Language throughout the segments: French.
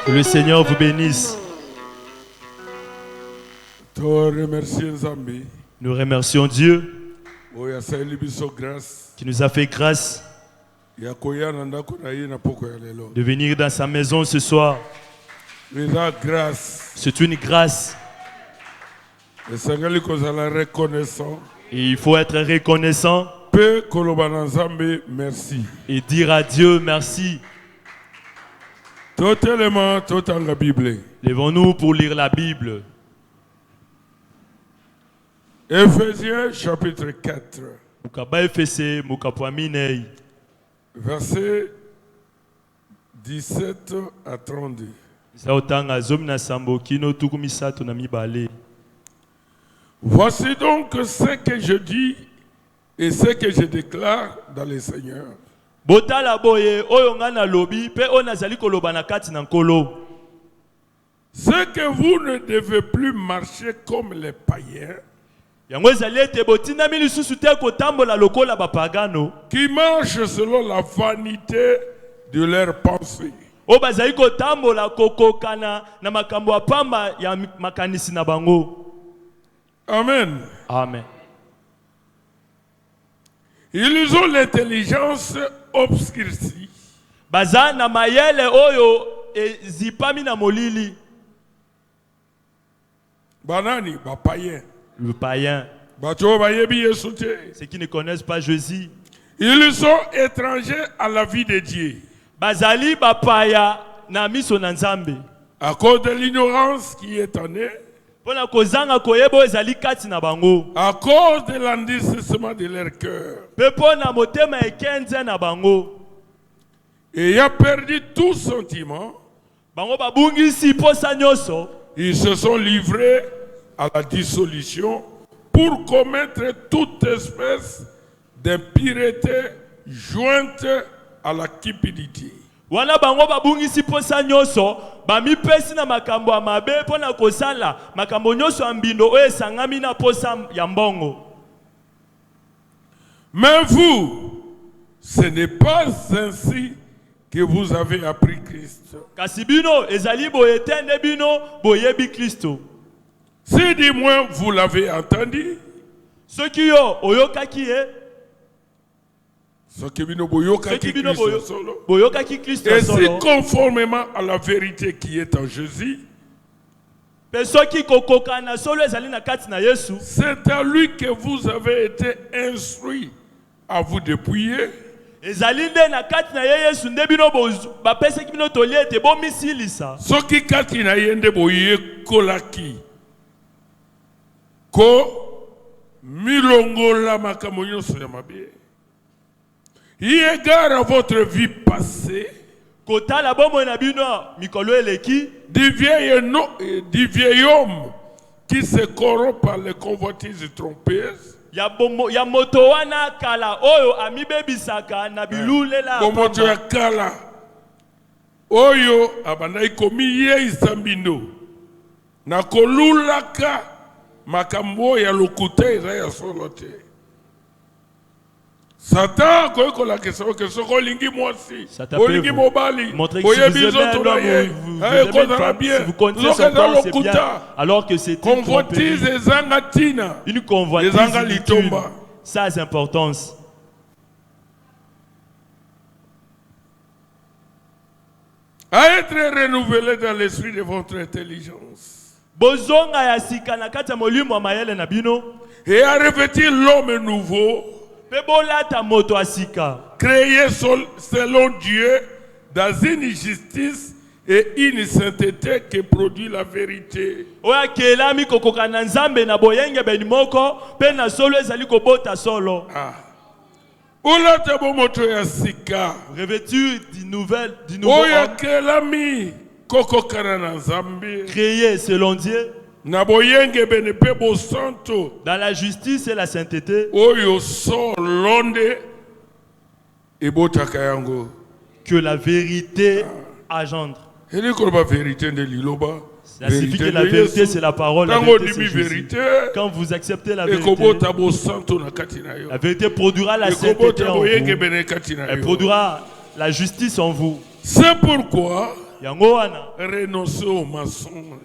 Que le Seigneur vous bénisse. Nous remercions Dieu qui nous a fait grâce de venir dans sa maison ce soir. C'est une grâce. Et il faut être reconnaissant et dire à Dieu merci. Lèvons-nous pour lire la Bible. Éphésiens chapitre 4. Versets 17 à 32. Voici donc ce que je dis et ce que je déclare dans le Seigneur. Ce que vous ne devez plus marcher comme les païens, qui marchent selon la vanité de leurs pensées. Amen. Amen. Ils ont l'intelligence obscurcie. Banani, païen. Le païen. Ceux qui ne connaissent pas Jésus. Ils sont étrangers à la vie de Dieu. À cause de l'ignorance qui est en eux. À cause de l'endurcissement de leur cœur. Et il a perdu tout sentiment. Ils se sont livrés à la dissolution pour commettre toute espèce d'impureté jointe à la cupidité. Mais vous, ce n'est pas ainsi que vous avez appris Christ. Si du moins vous l'avez entendu, et si conformément à la vérité qui est en Jésus, c'est à lui que vous avez été instruits à vous dépouiller. Soki kati na yende boye kolaki ko milongola makamonyo so ya mabe. Égard à votre vie passée, du vieil homme qui se corrompt par les convoitises trompeuses. Bomoto ya kala oyo abana ikomi ye isambino na kolulaka makambo ya lokuta eza ya solote. Satan koyekola kesoko kesoko lingi mwasi olingi mobali oyebi zoto ye ekozala bien zokeza lokuta alors que c'est convoitise ezanga tina une convoitise ezanga litomba. Ça a importance. À être renouvelé dans l'esprit de votre intelligence et à revêtir l'homme nouveau créé selon Dieu dans une justice et une sainteté qui produit la vérité. Revêtu du nouveau créé selon Dieu dans la justice et la sainteté, que la vérité engendre. Ça signifie que la vérité c'est la parole, la vérité, quand vous acceptez la vérité produira la sainteté en vous. Elle produira la justice en vous. C'est pourquoi renoncez au mensonge.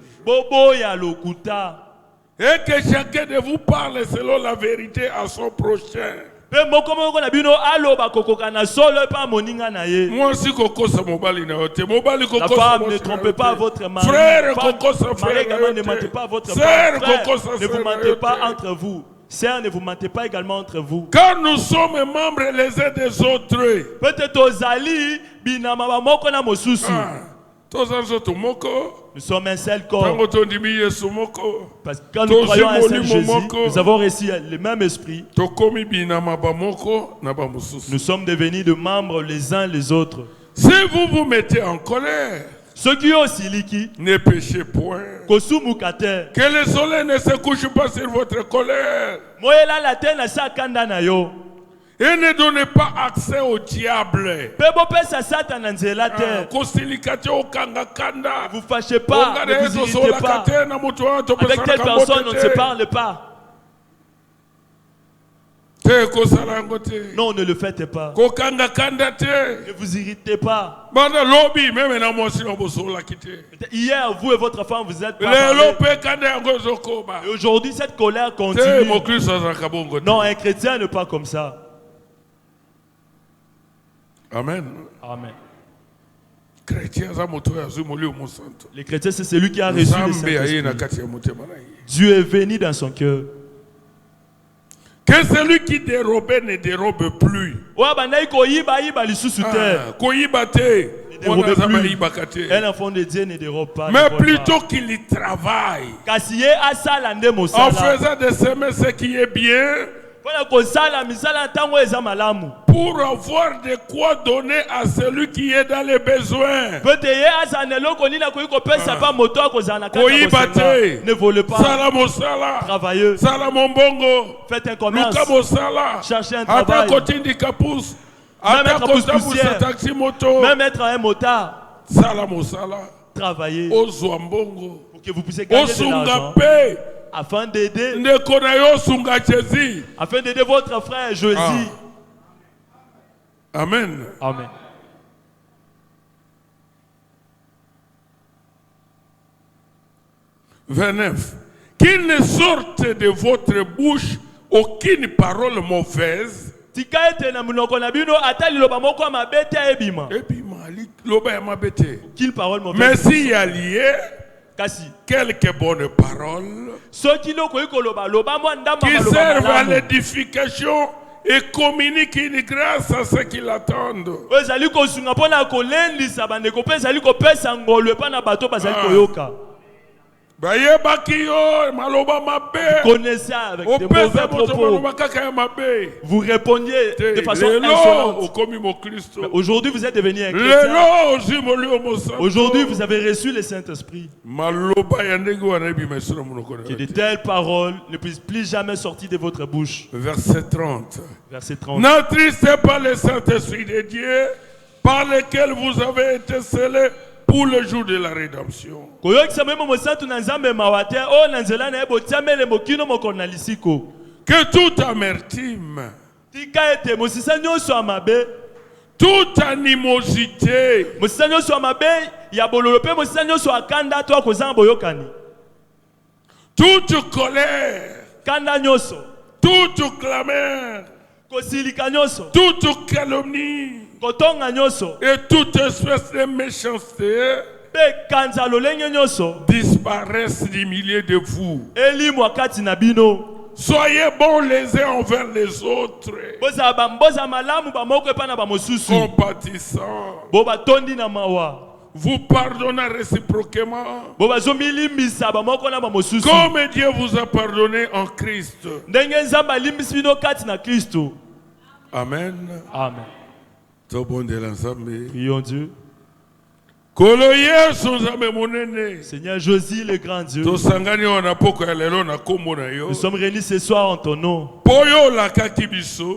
Et que chacun de vous parle selon la vérité à son prochain. Moi aussi, la femme, ne trompez pas votre mari. Frère, ne mentez pas votre frère. Ne vous mentez pas entre vous. Sœurs, ne vous mentez pas également entre vous. Car nous sommes membres les uns des autres. Peut-être aux alliés, nous sommes un seul corps. Parce que quand nous croyons à un seul Jésus, nous avons reçu le même esprit. Nous sommes devenus de membres les uns les autres. Si vous vous mettez en colère, ceux qui ont aussi liquide, ne péchez point. Que le soleil ne se couche pas sur votre colère. Et ne donnez pas accès au diable. Vous fâchez pas, ne vous irritez pas. Avec telle personne, on ne se parle pas. Non, ne le faites pas. Ne vous irritez pas. Hier, vous et votre femme, vous êtes pas parlé. Et aujourd'hui, cette colère continue. Non, un chrétien n'est pas comme ça. Amen. Amen. Les chrétiens, c'est celui qui a reçu le Saint-Esprit. Dieu est venu dans son cœur. Que celui qui dérobait ne dérobe plus. Un enfant de Dieu ne dérobe pas. Mais plutôt qu'il y travaille. En faisant de semer ce qui est bien. Pour avoir de quoi donner à celui qui est dans les besoins. Ne volez pas. Travailleux. Faites un commerce. Cherchez un travail. Même être un motard. Travaillez. Pour que vous puissiez gagner de l'argent. Afin d'aider votre frère Jésus. Amen. Amen. Qu'il ne sorte de votre bouche aucune parole mauvaise. Mais s'il y a lié quelques bonnes paroles qui servent à l'édification et communiquent une grâce à ceux qui l'attendent. Vous connaissez avec de mauvais propos. Vous répondiez de façon insolente. Aujourd'hui, vous êtes devenu un chrétien. Aujourd'hui, vous avez reçu le Saint-Esprit. Que de telles paroles ne puissent plus jamais sortir de votre bouche. Verset 30. Verset 30. N'attristez pas le Saint-Esprit de Dieu par lequel vous avez été scellés pour le jour de la rédemption. Que toute amertume, toute animosité, toute colère, toute clameur, toute calomnie et toute espèce de méchanceté disparaissent du milieu de vous. Soyez bons les uns envers les autres, compatissants, vous pardonnez réciproquement, comme Dieu vous a pardonné en Christ. Amen. Amen. Prions Dieu. Seigneur Jésus, le grand Dieu, nous sommes réunis ce soir en ton nom.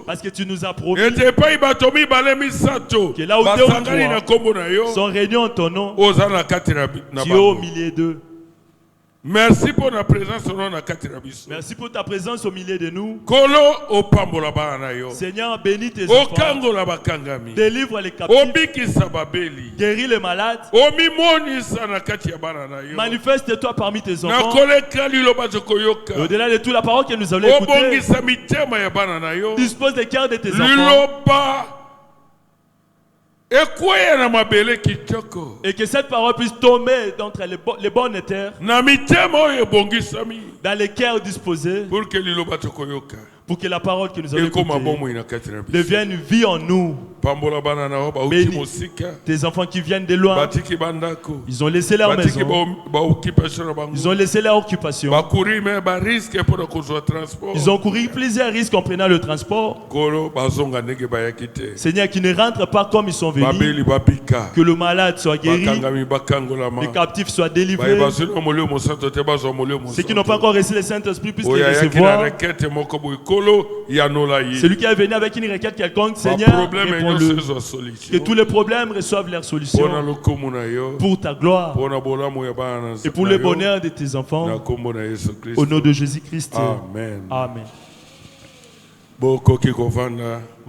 Parce que tu nous as promis que là où deux ou trois sont réunis en ton nom, tu es au milieu d'eux. Merci pour ta présence Merci pour ta présence au milieu de nous. Seigneur, bénis tes enfants. Délivre les captifs. Guéris les malades. Manifeste-toi parmi tes enfants. Au-delà de toute la parole que nous allons écouter, dispose des cœurs de tes enfants. Et que cette parole puisse tomber d'entre les bonnes terres, dans les cœurs disposés, pour que la parole que nous allons écouter devienne vie en nous. Bénis tes enfants qui viennent de loin. Ils ont laissé leur maison. Ils ont laissé leur occupation. Ils ont couru plusieurs risques en prenant le transport. Seigneur, qui ne rentrent pas comme ils sont venus. Que le malade soit guéri. Les captifs soient délivrés. Ceux qui n'ont pas encore reçu le Saint-Esprit puissent les recevoir. Celui qui est venu avec une requête quelconque, Seigneur, réponds-le. Que tous les problèmes reçoivent leur solution pour ta gloire et pour le bonheur de tes enfants. Au nom de Jésus-Christ. Amen. Amen. Vous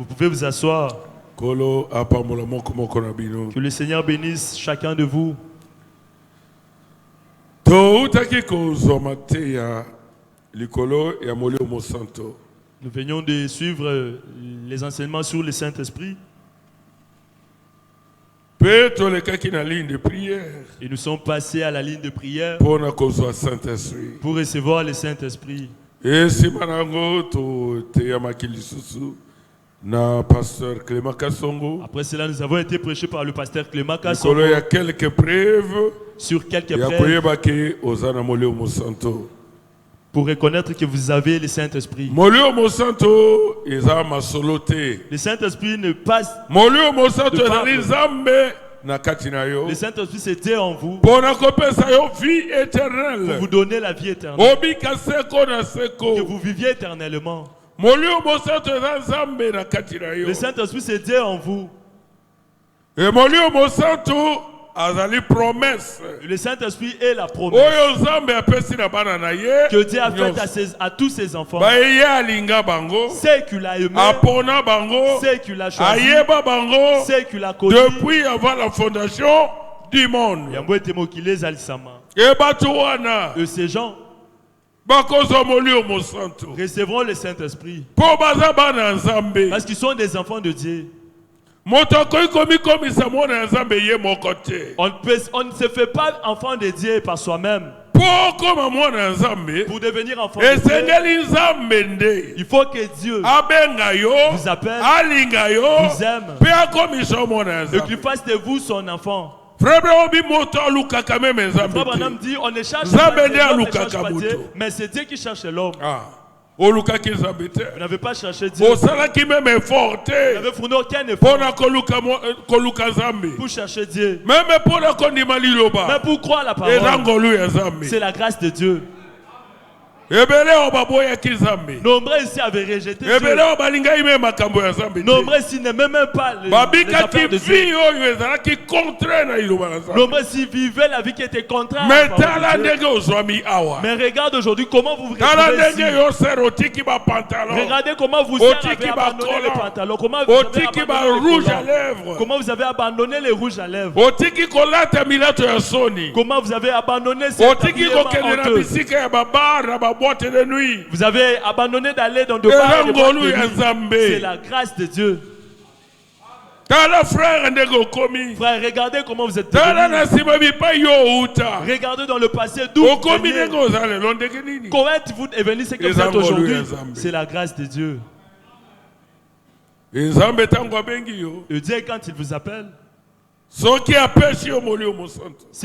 pouvez vous asseoir. Que le Seigneur bénisse chacun de vous. Nous venions de suivre les enseignements sur le Saint-Esprit. Et nous sommes passés à la ligne de prière pour recevoir le Saint-Esprit. Après cela, nous avons été prêchés par le pasteur Clément Kassongo. Il y a quelques preuves sur quelques preuves pour reconnaître que vous avez le Saint-Esprit. Le Saint-Esprit ne passe le Saint-Esprit c'est Dieu en vous pour vous donner la vie éternelle, que vous viviez éternellement. Le Saint-Esprit c'est Dieu en vous. Le Saint-Esprit est la promesse que Dieu a faite à tous ses enfants. C'est qu'il a aimé, c'est qu'il a choisi, c'est qu'il a connu depuis avant la fondation du monde. Et ces gens recevront le Saint-Esprit parce qu'ils sont des enfants de Dieu. On ne se fait pas enfant de Dieu par soi-même. Pour devenir enfant de Dieu, il faut que Dieu vous appelle, vous aime et qu'il fasse de vous son enfant. Frère Branham dit on ne cherche pas Dieu, mais c'est Dieu qui cherche l'homme. Vous n'avez pas cherché Dieu. Vous n'avez fourni aucun effort pour chercher Dieu. Mais pour croire la parole, c'est la grâce de Dieu. Nombreux ici avaient rejeté Dieu. Nombreux ici n'aimaient même pas les affaires de Dieu. Nombreux ici vivaient la vie qui était contraire. Mais regarde aujourd'hui comment vous vous retrouvez ici. Regardez comment vous avez abandonné les pantalons. Comment vous avez abandonné les rouges à lèvres. Comment vous avez abandonné ces habillements honteux. Vous avez abandonné d'aller dans de bars et de boîtes de nuit. C'est la grâce de Dieu. Frère, regardez comment vous êtes devenus. Regardez dans le passé d'où vous veniez. Comment êtes-vous devenu ce que vous êtes aujourd'hui? C'est la grâce de Dieu. Et Dieu, quand il vous appelle, s'il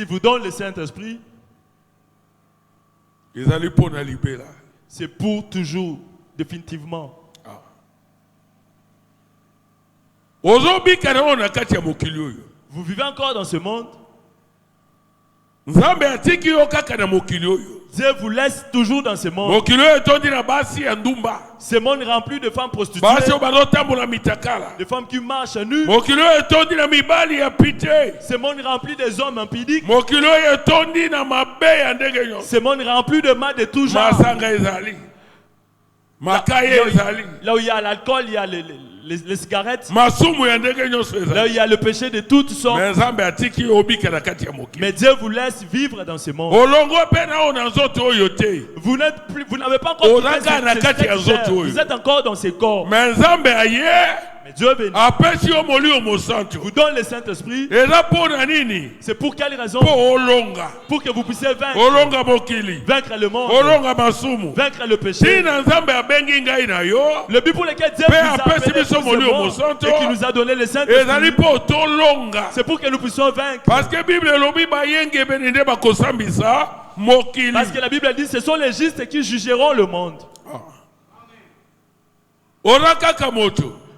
vous donne le Saint-Esprit, c'est pour toujours, définitivement. Vous vivez encore dans ce monde. Dieu Dieu vous laisse toujours dans ce monde. Ce monde rempli de femmes prostituées. De femmes qui marchent nues. Ce monde rempli des hommes impudiques. Ce monde rempli de mal de tout genre. Là où il y a l'alcool, il y a les cigarettes. Là où il y a le péché de toutes sortes. Mais Dieu vous laisse vivre dans ce monde. Vous n'avez pas encore quitté ce terre. Vous êtes encore dans ce corps. Mais Dieu est venu. Vous donne le Saint-Esprit. C'est pour quelle raison? Pour que vous puissiez vaincre le monde. Vaincre le péché. Le but pour lequel Dieu vous a appelé dans ce monde et qui nous a donné le Saint-Esprit, c'est pour que nous puissions vaincre. Parce que la Bible dit ce sont les justes qui jugeront le monde.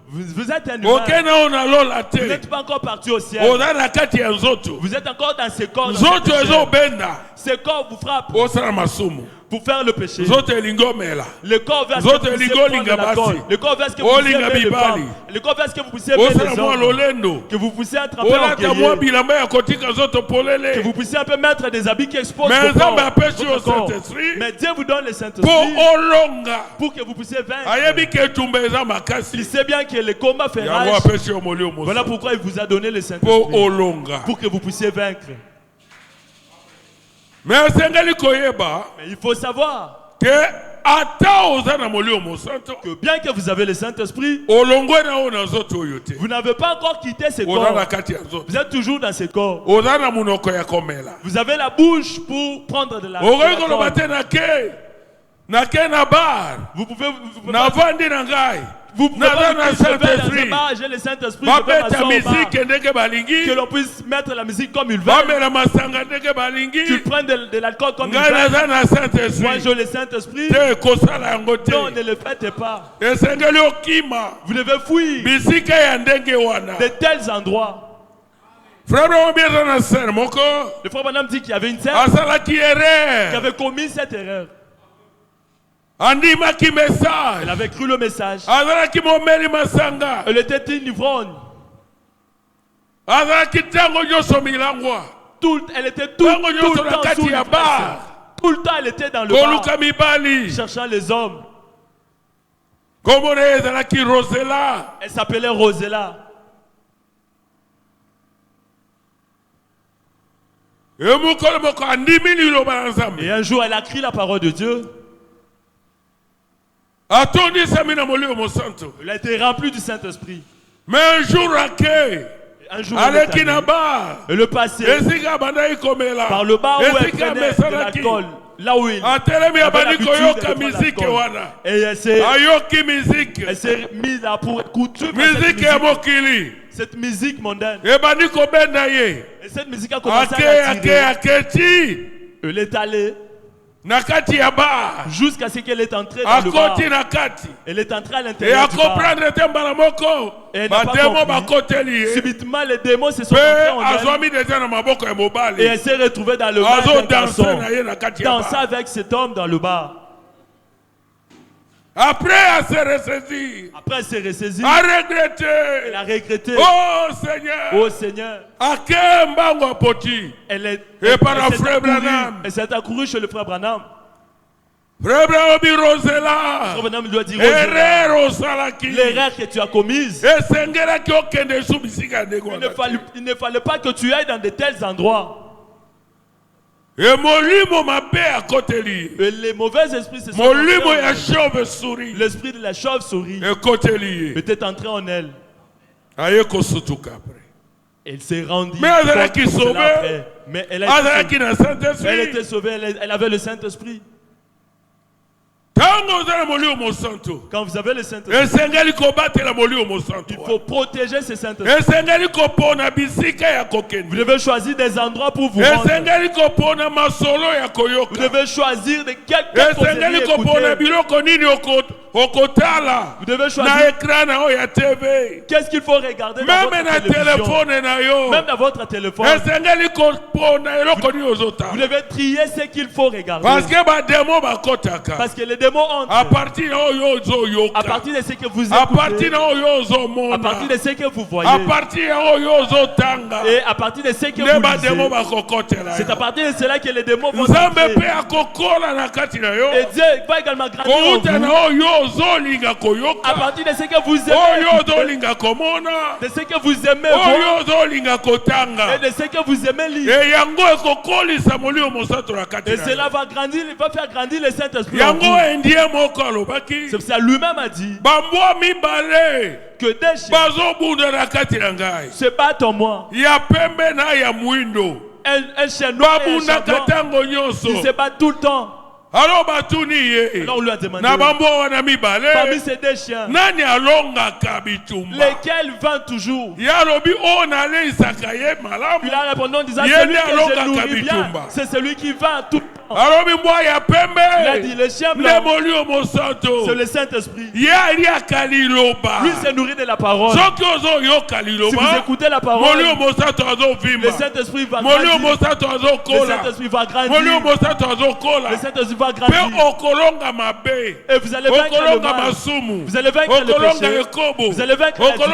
Vous êtes un humain. Vous n'êtes pas encore parti au ciel. Vous êtes encore dans ce corps. Ce corps vous frappe pour faire le péché. Le corps veut ce que vous puissiez prendre la colle. Le corps veut ce que vous puissiez mettre le pain. Le corps veut ce que vous puissiez mettre les hommes. Que vous puissiez attraper en que vous puissiez un peu mettre des habits qui exposent votre corps. Mais Dieu vous donne le Saint-Esprit pour que vous puissiez vaincre. Il sait bien que le combat fait rage. Voilà pourquoi il vous a donné le Saint-Esprit. Pour que vous puissiez vaincre. Mais il faut savoir que bien que vous avez le Saint-Esprit, vous n'avez pas encore quitté ce corps. Vous êtes toujours dans ce corps. Vous avez la bouche pour prendre de la vous pouvez vous pouvez pas j'ai le Saint-Esprit, que l'on puisse mettre la musique comme il veut, qu'ils prennent de l'alcool comme il veut. Moi j'ai le Saint-Esprit. Non, ne le faites pas. Vous devez fuir de tels endroits. Le frère Branham dit qu'il y avait une sœur qui avait commis cette erreur. Elle avait cru le message. Elle était une ivrogne. Elle était tout le temps sous l'ivresse. Tout le temps elle était dans le bar, cherchant les hommes. Elle s'appelait Rosella. Et un jour elle a crié la parole de Dieu. Il a été rempli du Saint-Esprit. Mais un jour et le passé, par le bar où elle prenait de l'alcool, là où il avait l'habitude de l'alcool. Et elle s'est mise là pour écouter cette musique mondaine. Et cette musique a commencé à l'attirer. Elle est allée jusqu'à ce qu'elle est entrée dans le bar. Elle est entrée à l'intérieur du bar. Et elle n'a pas compris. Subitement, les démons se sont entrés en elle. Et elle s'est retrouvée dans le bar d'un garçon, dansant avec cet homme dans le bar. Après, elle s'est ressaisie. Elle a regretté. Oh Seigneur. Elle s'est accourue chez le frère Branham. Frère Branham lui a dit l'erreur que tu as commise. Il ne fallait pas que tu ailles dans de tels endroits. Et les mauvais esprits se sont l'esprit de la chauve-souris était entré en elle. Elle s'est rendue. Mais elle était sauvée. Elle avait le Saint-Esprit. Quand vous avez le Saint-Esprit, il faut protéger ce Saint-Esprit. Vous devez choisir des endroits pour vous rendre. Vous devez choisir de quelqu'un pour vous devez choisir qu'est-ce qu'il faut regarder dans votre télévision. Même dans votre téléphone. Vous devez trier ce qu'il faut regarder. Parce que les démons entrent à partir de ce que vous écoutez, à partir de ce que vous voyez, et à partir de ce que vous lisez. C'est à partir de cela que les démons vont entrer. Et Dieu va également grandir en vous. À partir de ce que vous aimez écouter, de ce que vous aimez voir, et de ce que vous aimez lire. Et cela va grandir, il va faire grandir le Saint-Esprit en vous. C'est ça, lui-même a dit que des chiens se battent en moi. Un chien noir et un chien blanc, ils se battent tout le temps. Alors on lui a demandé, parmi ces deux chiens, lesquels vendent toujours? Il a répondu en disant, celui que je nourris bien, c'est celui qui vend tout le temps. Il a dit, le chien blanc, c'est le Saint-Esprit. Lui se nourrit de la parole. Si vous écoutez la parole, le Saint-Esprit va grandir. Le Saint-Esprit va grandir. Le Saint-Esprit va grandir. Et vous allez vaincre le mal. Vous allez vaincre le péché. Vous allez vaincre l'adultère.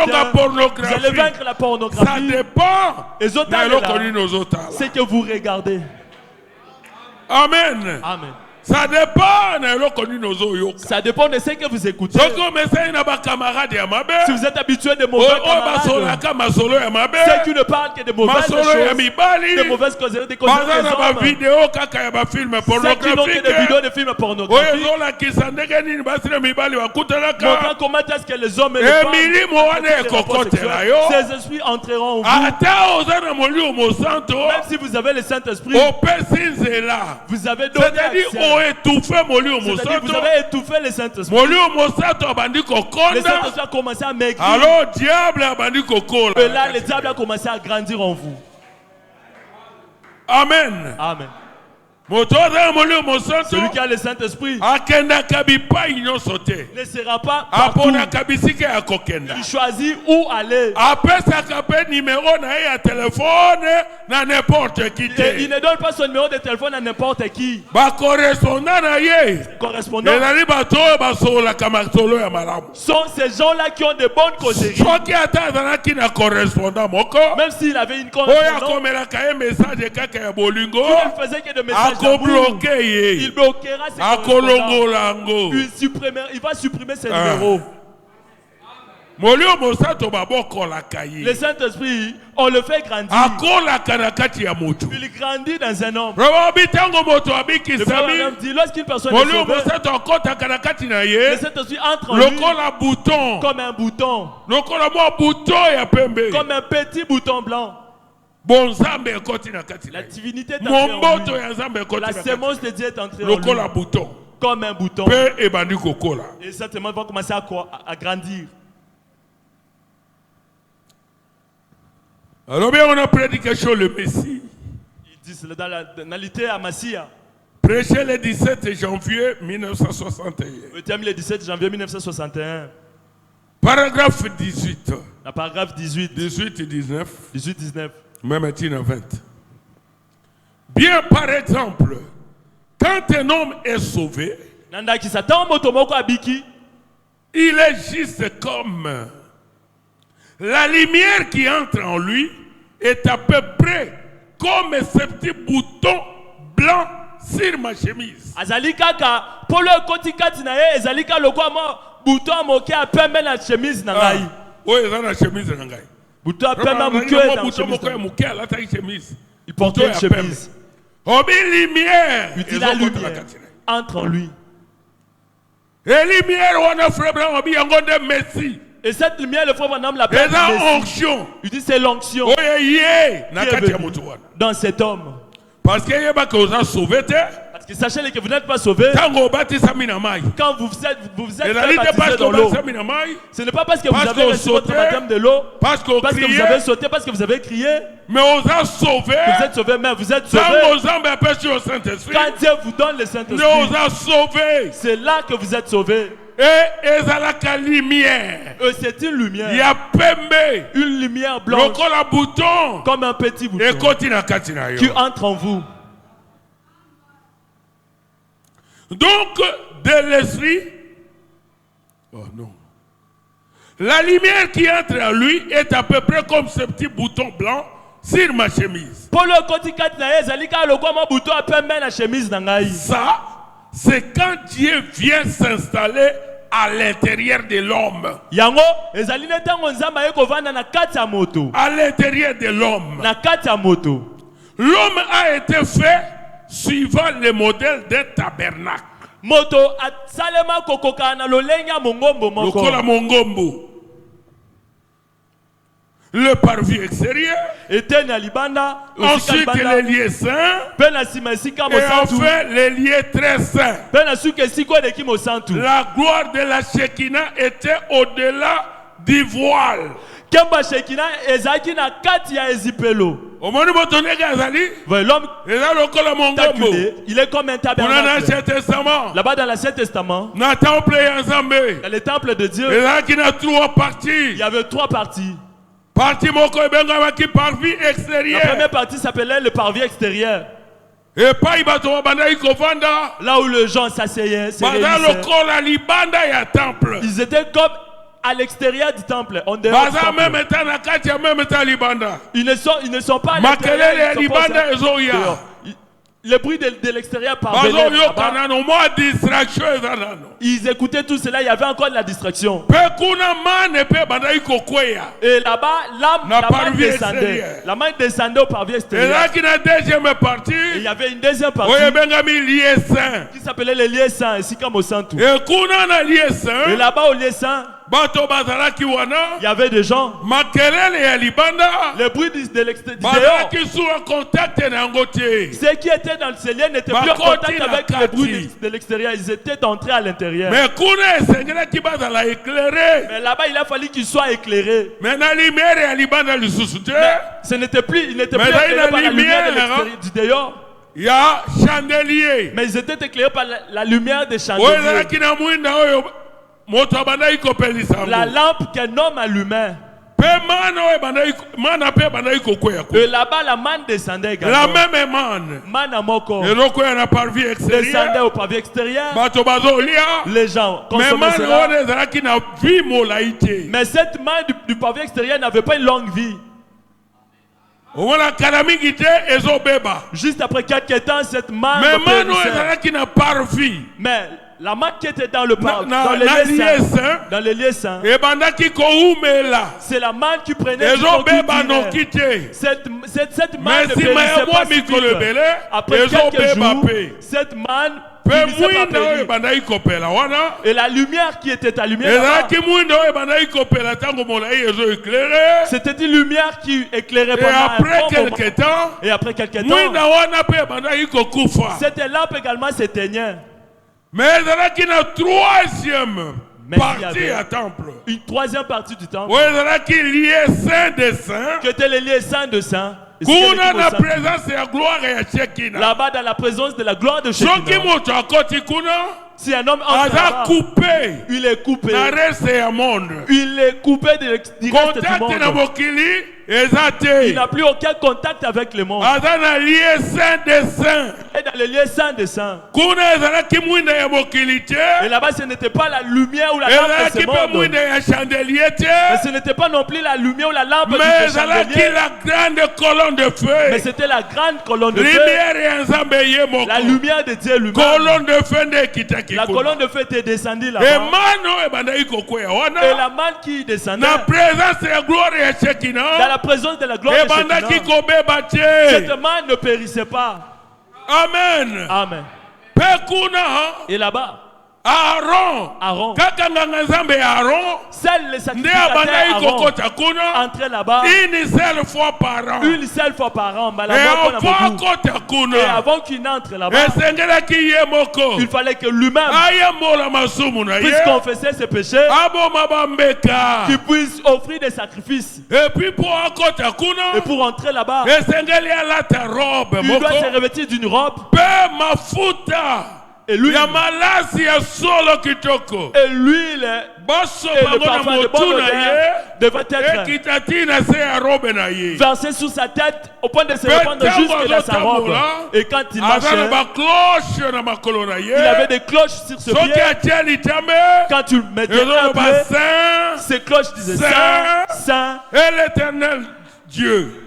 Vous allez vaincre la pornographie. Ça dépend. Et c'est que vous regardez. Amen. Amen. Ça dépend. Ça dépend de ce que vous écoutez. Si vous êtes habitué de mauvais camarades, ceux qui ne parlent que de mauvaises choses, de mauvaises causeries, des causeries des hommes, ceux qui n'ont que des vidéos de films pornographiques, montrant comment est-ce que les hommes et les femmes, ces esprits entreront en vous. Même si vous avez le Saint-Esprit, vous avez donné accès. C'est-à-dire vous avez étouffé le Saint-Esprit. Le Saint-Esprit a commencé à maigrir. Et là, le diable a commencé à grandir en vous. Amen. Amen. Celui qui a le Saint-Esprit ne sera pas partout. Il choisit où aller. Et il ne donne pas son numéro de téléphone à n'importe qui. Correspondant sont ces gens-là qui ont de bonnes causeries. Même s'il avait une correspondance, il ne faisait que des messages. Il bloquera ses correspondants. Il va supprimer ses numéros. Le Saint-Esprit, on le fait grandir. Il grandit dans un homme. Le frère dit, lorsqu'une personne est sauvée, le Saint-Esprit entre en lui comme un bouton. Comme un petit bouton blanc. La divinité est entrée en lui. La sémence de Dieu est entrée en lui. Comme un bouton. Et cette sémence va commencer à grandir. Alors bien, on a prédiqué sur le Messie. Il dit dans la nalité à Massia. Prêché le 17 janvier 1961. Le thème le 17 janvier 1961. Paragraphe 18. La paragraphe 18. 18 et 19. 18-19. Même 20. Bien par exemple, quand un homme est sauvé, il est juste comme la lumière qui entre en lui est à peu près comme ce petit bouton blanc sur ma chemise. Il portait une chemise. Il dit la lumière entre en lui. Et cette lumière, le frère Branham l'appelle l'onction. Il dit c'est l'onction dans cet homme. Parce que Parce que sachez que vous n'êtes pas sauvés. Quand vous vous êtes baptisé dans l'eau, ce n'est pas parce que vous avez reçu votre baptême de l'eau, parce que vous avez sauté, parce que vous avez crié, mais vous êtes sauvés. Vous êtes sauvés, mais vous êtes sauvés. Quand Dieu vous donne le Saint-Esprit, c'est là que vous êtes sauvés. Et c'est une lumière. Il y a une lumière blanche. Comme un petit bouton qui entre en vous. Donc, de l'esprit, oh non, la lumière qui entre en lui est à peu près comme ce petit bouton blanc sur ma chemise. Ça, c'est quand Dieu vient s'installer à l'intérieur de l'homme. À l'intérieur de l'homme. L'homme a été fait suivant le modèle d'un tabernacle. Le parvis extérieur, ensuite les lieux saints, et enfin les lieux très saints. La gloire de la Shekinah était au-delà du voile. L'homme, il est comme un tabernacle. Là-bas dans l'Ancien Testament, dans le temple de Dieu, il y avait 3 parties. La première partie s'appelait le parvis extérieur. Là où les gens s'asseyaient, ils étaient comme à l'extérieur du temple. Ils ne sont pas à l'extérieur. Le bruit de l'extérieur parvenait là-bas. Ils écoutaient tout cela, il y avait encore de la distraction. Et là-bas, la main descendait. La main descendait au parvis extérieur. Et il y avait une deuxième partie qui s'appelait les lieux saints, ici comme au centre. Et là-bas au lieu saint, il y avait des gens. Le bruit de l'extérieur. Ceux qui étaient dans ce lieu n'étaient plus en contact avec le bruit de l'extérieur. Ils étaient entrés à l'intérieur. Mais là-bas, il a fallu qu'ils soient éclairés. Mais ce n'était plus, ils n'étaient plus éclairés par la lumière de l'extérieur, du dehors. Il y a chandelier. Mais ils étaient éclairés par la lumière des chandeliers. La lampe qu'un homme allumait. Et là-bas, la manne descendait également. La même manne. Descendait au parvis extérieur. Les gens consommaient cela. Mais cette manne du parvis extérieur n'avait pas une longue vie. Juste après quelques temps, cette manne mais la manne qui était dans le parvis, dans les lieux saints, c'est la manne qui prenait du cette manne ne périssait pas si vite. Après quelques jours, cette manne et la lumière qui était allumée c'était une lumière qui éclairait pendant et après quelques temps cette lampe également s'éteignait. Mais il y a une troisième partie du temple. Qui était les lieux saints de saints. Là-bas dans la présence de la gloire de Shekinah. Si un homme entre là-bas, il est coupé. Il est coupé du reste du monde. Il n'a plus aucun contact avec le monde. Et dans le lieu saint des saints. Et là-bas, ce n'était pas la lumière ou la lampe de ce monde. Mais ce n'était pas non plus la lumière ou la lampe du chandelier. Mais c'était la grande colonne de feu. La lumière de Dieu lui-même. La colonne de feu était descendue là-bas. Et la manne qui descendait. Dans la présence de la gloire de Shekinah. Cette manne ne périssait pas. Amen. Amen. Et là-bas, Aaron. Seuls les sacrificateurs entraient là-bas une seule fois par an. Et avant qu'il n'entre là-bas, il fallait que lui-même puisse confesser ses péchés, qu'il puisse offrir des sacrifices. Et pour entrer là-bas, il doit se revêtir d'une robe. Et l'huile, le parfum de bonne odeur devait être versé sous sa tête au point de se répandre jusque dans sa robe. Et quand il marchait, il avait des cloches sur ce pied. Quand tu mettais un pied, ces cloches disaient Saint, Saint, et l'éternel Dieu.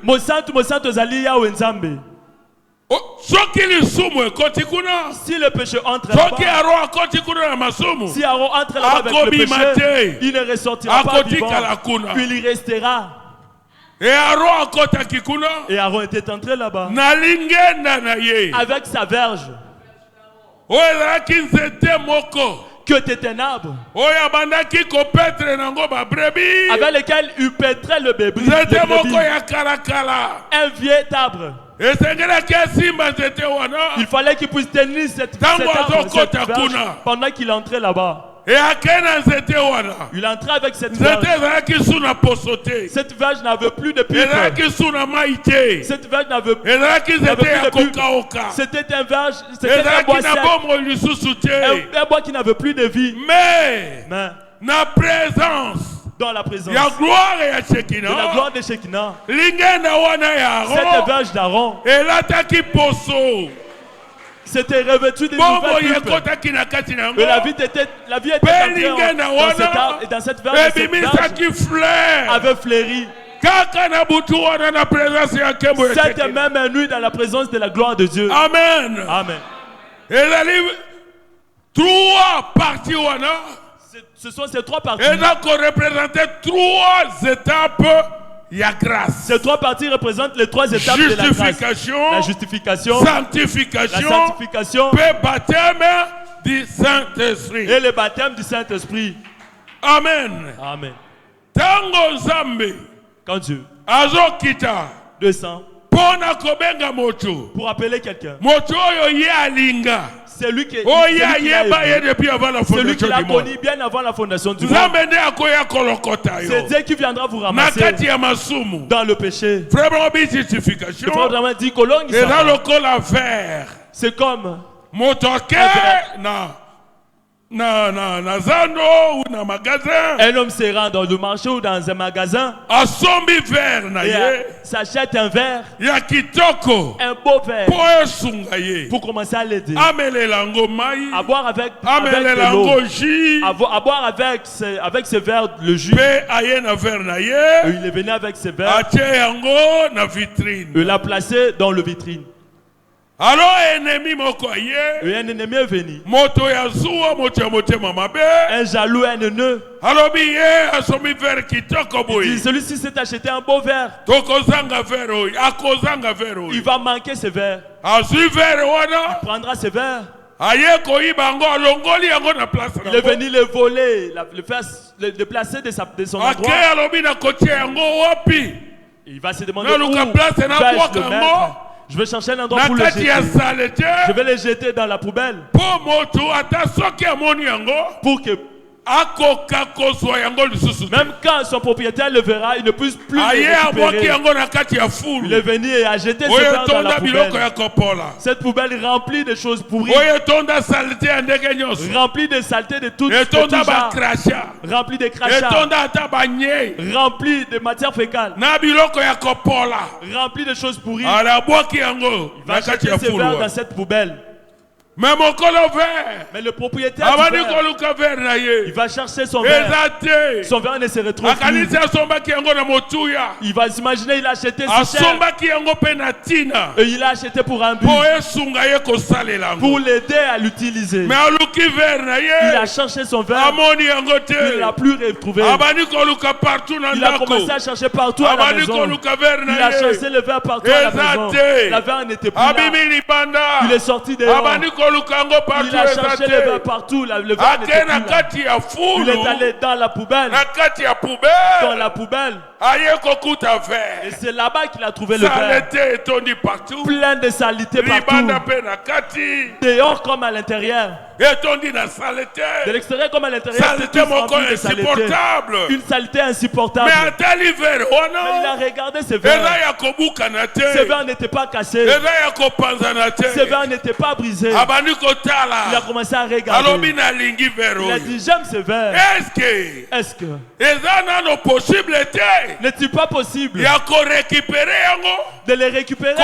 Si le péché entre là-bas, si Aaron entre là-bas avec le péché, il ne ressortira pas vivant. Il y restera. Et Aaron était entré là-bas avec sa verge, que était un arbre avec lequel il pèterait le bébé. Un vieux arbre. Il fallait qu'il puisse tenir cette verge pendant qu'il entrait là-bas. Il entrait avec cette verge. Cette verge n'avait plus de pipe. Cette verge n'avait plus de pipe. C'était un verge, c'était un bois sec. Un bois qui n'avait plus de vie. Mais la présence, dans la présence de la gloire de Shekinah, cette verge d'Aaron, c'était revêtu d'une nouvelle pipe. Et la vie était entrée dans cette verge. Cette verge avait fleuri. Cette même nuit dans la présence de la gloire de Dieu. Amen. Amen. Et la livre, 3 parties. Ce sont ces 3 parties. Et là, qu'on représentait 3 étapes. Il y a grâce. Ces 3 parties représentent les 3 étapes de la grâce. La justification, sanctification, et baptême du Saint-Esprit. Et le baptême du Saint-Esprit. Amen. Amen. Tango Zambe. Quand Dieu descend pour appeler quelqu'un, c'est lui qui l'a connu bien avant la fondation du monde. C'est Dieu qui viendra vous ramasser dans le péché. C'est comme un homme se rend dans le marché ou dans un magasin et s'achète un verre, un beau verre, pour commencer à l'aider à boire avec de l'eau, à boire avec ce verre le jus. Et il est venu avec ce verre et l'a placé dans le vitrine. Alors et un ennemi est venu, un jaloux, un haineux. Il dit, celui-ci s'est acheté un beau verre, il va manquer ce verre. Il prendra ce verre, il est venu le voler, le placer de son endroit. Il va se demander où vais-je le mettre. Je vais chercher un endroit pour le jeter. Je vais le jeter dans la poubelle. Pour que même quand son propriétaire le verra, il ne puisse plus le récupérer. Il est venu et a jeté ce verre dans la poubelle. Cette poubelle remplie de choses pourries, remplie de saleté de tout genre, remplie de crachats, remplie de matière fécale, remplie de choses pourries. Il va jeter ce verre dans cette poubelle. Mais le propriétaire du verre, il va chercher son verre. Son verre ne se retrouve plus. Il va s'imaginer, il a acheté ce cher. Et il a acheté pour un but, pour l'aider à l'utiliser. Il a cherché son verre, il ne l'a plus retrouvé. Il a commencé à chercher partout à la maison. Il a cherché le verre partout à la maison. La verre n'était plus là. Il est sorti dehors. Il a cherché le verre partout. Le verre n'était plus là. Il est allé dans la poubelle. Dans la poubelle. Et c'est là-bas qu'il a trouvé le verre. Plein de saleté partout. Dehors comme à l'intérieur. De l'extérieur comme à l'intérieur. Une saleté insupportable. Mais il a regardé ce verre. Ce verre n'était pas cassé. Ce verre n'était pas brisé. Il a commencé à regarder. Il a dit, j'aime ce verre. Est-ce que n'est-il pas possible de les récupérer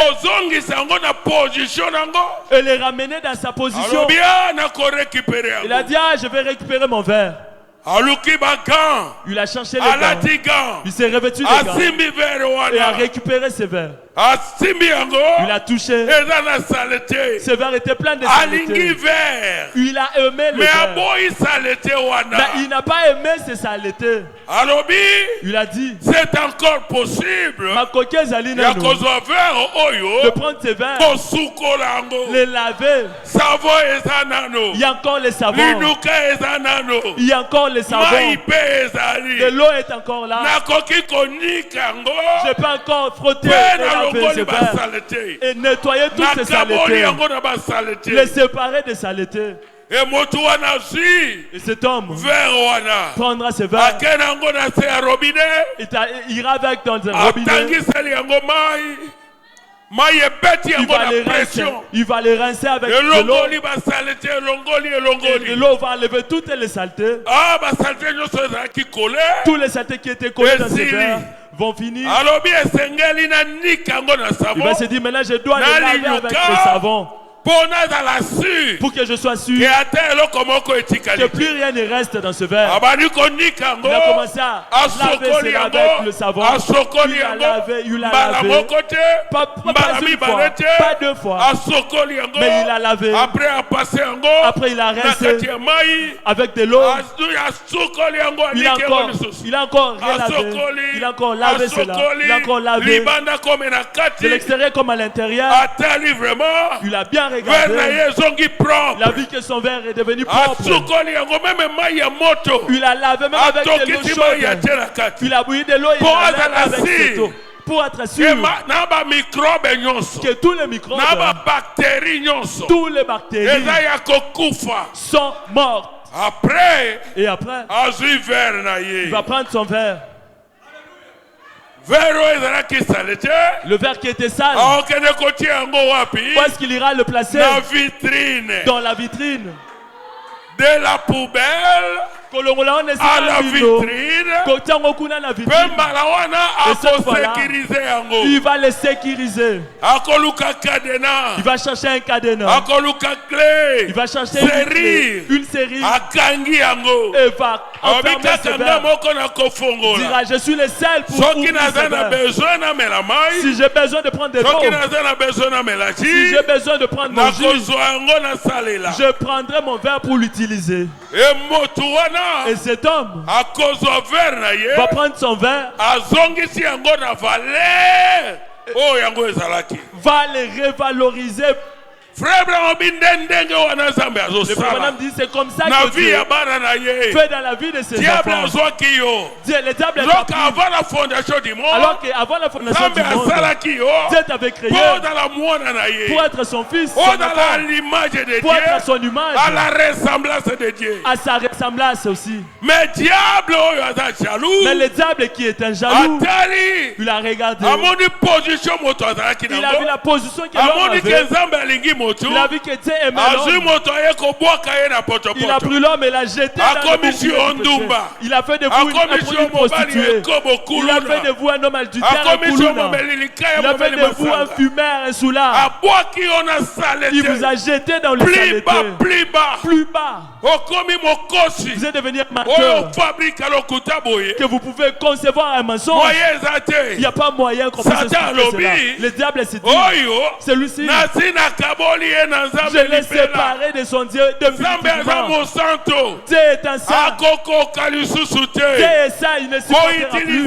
et les ramener dans sa position? Il a dit, je vais récupérer mon verre. Il a cherché les gants. Il s'est revêtu des gants et a récupéré ses verres. Il a touché. Ce verre était plein de saleté. Il a aimé le verre. Mais il n'a pas aimé ces saletés. Il a dit, c'est encore possible de prendre ces verres, les laver. Il y a encore les savons. Il y a encore les savons. De l'eau est encore là. Je peux encore frotter ces verres et nettoyer toutes ces saletés. Les séparer des saletés. Et cet homme prendra ses verres. Il ira avec dans un robinet. Il va les rincer avec de l'eau. Et l'eau va enlever toutes les saletés. Tous les saletés qui étaient collés dans ces verres vont finir. Il va se dire, maintenant je dois les laver avec le savon. Pour que je sois sûr que plus rien ne reste dans ce verre. Il a commencé à laver cela avec le savon. Il l'a lavé. Pas une fois, pas deux fois. Mais il a lavé. Après il a rincé avec de l'eau. Il a encore relavé. Il a encore lavé cela. Il a encore lavé. De l'extérieur comme à l'intérieur. Il a bien regardé. Il a vu que son verre est devenu propre. Il a lavé même avec de l'eau chaude. Il a bouilli de l'eau et il a lavé avec cette eau. Pour être sûr que tous les microbes, tous les bactéries sont mortes. Et après, il va prendre son verre. Le verre qui était sale, où est-ce qu'il ira le placer? Dans la vitrine. De la poubelle à la vitrine. Et cette fois-là, il va les sécuriser. Il va chercher un cadenas. Il va chercher une série. Et va enfermer ce verre. Il dira, je suis le seul pour ouvrir ce verre. Si j'ai besoin de prendre de l'eau, si j'ai besoin de prendre mon jus, je prendrai mon verre pour l'utiliser. Et cet homme va prendre son verre, va les revaloriser. Le Branham dit c'est comme ça que Dieu fait dans la vie de ses enfants. Dieu, le diable est parti. Alors qu'avant la fondation du monde, Dieu t'avait créé pour être son fils, son enfant, pour être à son image, à la ressemblance de Dieu, à sa ressemblance aussi. Mais le diable qui est un jaloux, il a regardé. Il a vu la position qu'il avait. Il a vu que Dieu aimait l'homme. Il a pris l'homme et l'a jeté dans le bouquet. Il a fait de vous une prostituée. Il a fait de vous un homme adultère, un coulouna. Il a fait de vous un fumeur, un soulard. Il vous a jeté dans le saleté. Plus bas. Vous êtes devenu un menteur. Que vous pouvez concevoir un mensonge. Il n'y a pas moyen qu'on puisse expliquer cela. Le diable s'est dit, celui-ci, je l'ai séparé de son Dieu définitivement. Dieu est un saint. Dieu est saint, il ne supportera plus.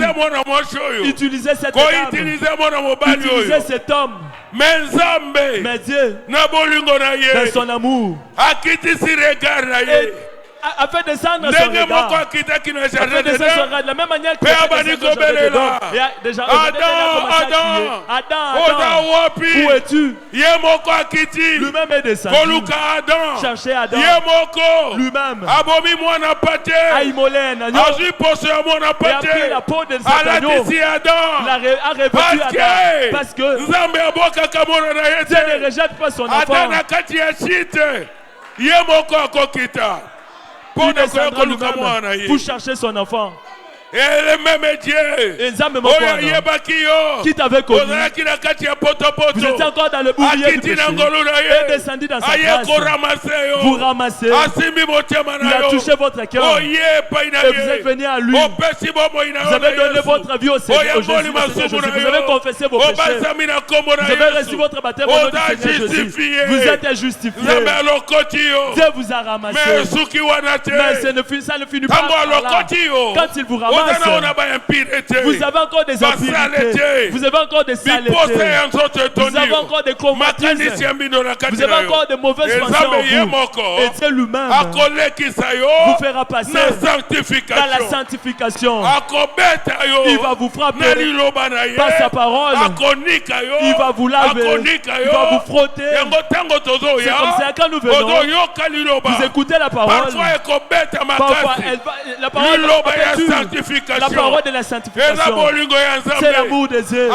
Utilisez cette dame. Utilisez cet homme. Mais Dieu, dans son amour, a fait descendre son regard. A fait descendre son regard de la même manière que Adam, où es-tu? Lui-même est descendu. Cherchez Adam. Lui-même a immolé un agneau. Et a pris la peau de cet agneau. A revêtu Adam. Parce que Dieu ne rejette pas son enfant. Il descendra lui-même pour chercher son enfant. Et qui t'avait connu, vous étiez encore dans le boulier du péché et descendu dans sa grâce. Vous ramassez, il a touché votre cœur et vous êtes venu à lui. Vous avez donné votre vie au Seigneur Jésus. Vous avez confessé vos péchés. Vous avez reçu votre baptême au nom du Seigneur Jésus. Vous êtes justifié. Dieu vous a ramassé. Mais ça ne finit pas là. Quand il vous ramasse, vous avez encore des impurités, vous avez encore des saletés, vous avez encore des convoitises, vous avez encore de mauvaises pensées en vous. Et Dieu lui-même vous fera passer dans la sanctification. Il va vous frapper par sa parole. Il va vous laver, il va vous frotter. C'est comme ça quand nous venons, vous écoutez la parole. Parfois, la parole la parole de la sanctification, c'est l'amour de Dieu.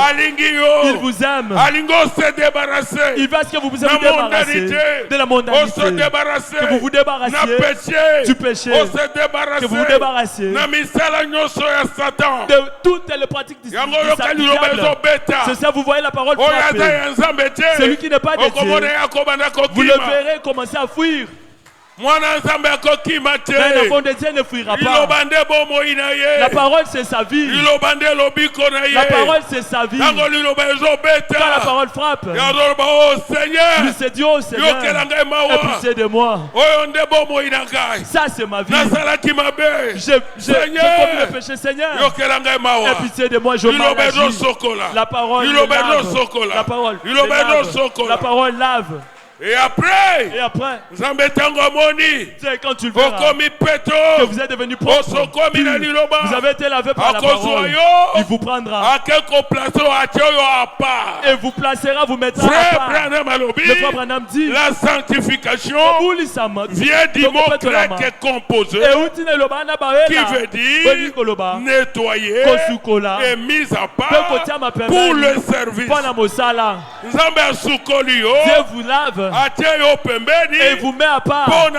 Il vous aime. Il veut que vous vous débarrassiez de la mondanité, que vous vous débarrassiez du péché, que vous vous débarrassiez de toutes les pratiques du diable. C'est ça, vous voyez la parole frapper. Celui qui n'est pas de Dieu, vous le verrez commencer à fuir. Mais l'enfant de Dieu ne fuira pas. La parole c'est sa vie. La parole c'est sa vie. Quand la parole frappe, lui c'est Dieu, Seigneur, aie pitié de moi. Ça c'est ma vie. J'ai commis le péché, Seigneur. Aie pitié de moi, je m'engage. La parole lave. La parole lave. La parole lave. Et après, quand tu verras que vous êtes devenu propre, vous avez été lavé par la parole, il vous prendra et vous placera, vous mettra à part. Le frère Branham dit la sanctification vient du mot grec composé qui veut dire nettoyer et mise à part pour le service. Dieu vous lave et vous met à part pour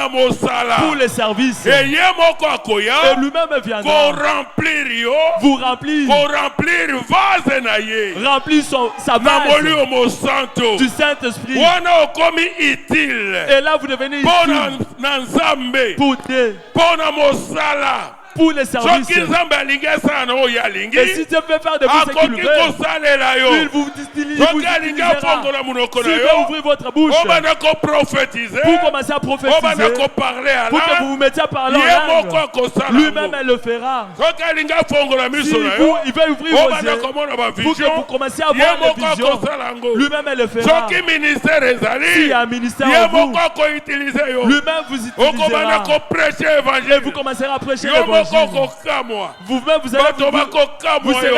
le service. Et lui-même viendra vous remplir sa vase du Saint-Esprit. Et là vous devenez utile pour Dieu, pour les services. Et si Dieu veut faire de vous ce qu'il veut, il vous utilisera. S'il veut ouvrir votre bouche pour commencer à prophétiser, pour que vous vous mettiez à parler en langue, lui-même elle le fera. Il veut ouvrir vos yeux pour que vous commenciez à voir les visions, lui-même elle le fera. S'il y a un ministère en vous, lui-même vous utilisera et vous commencerez à prêcher l'évangile. Vous-même vous serez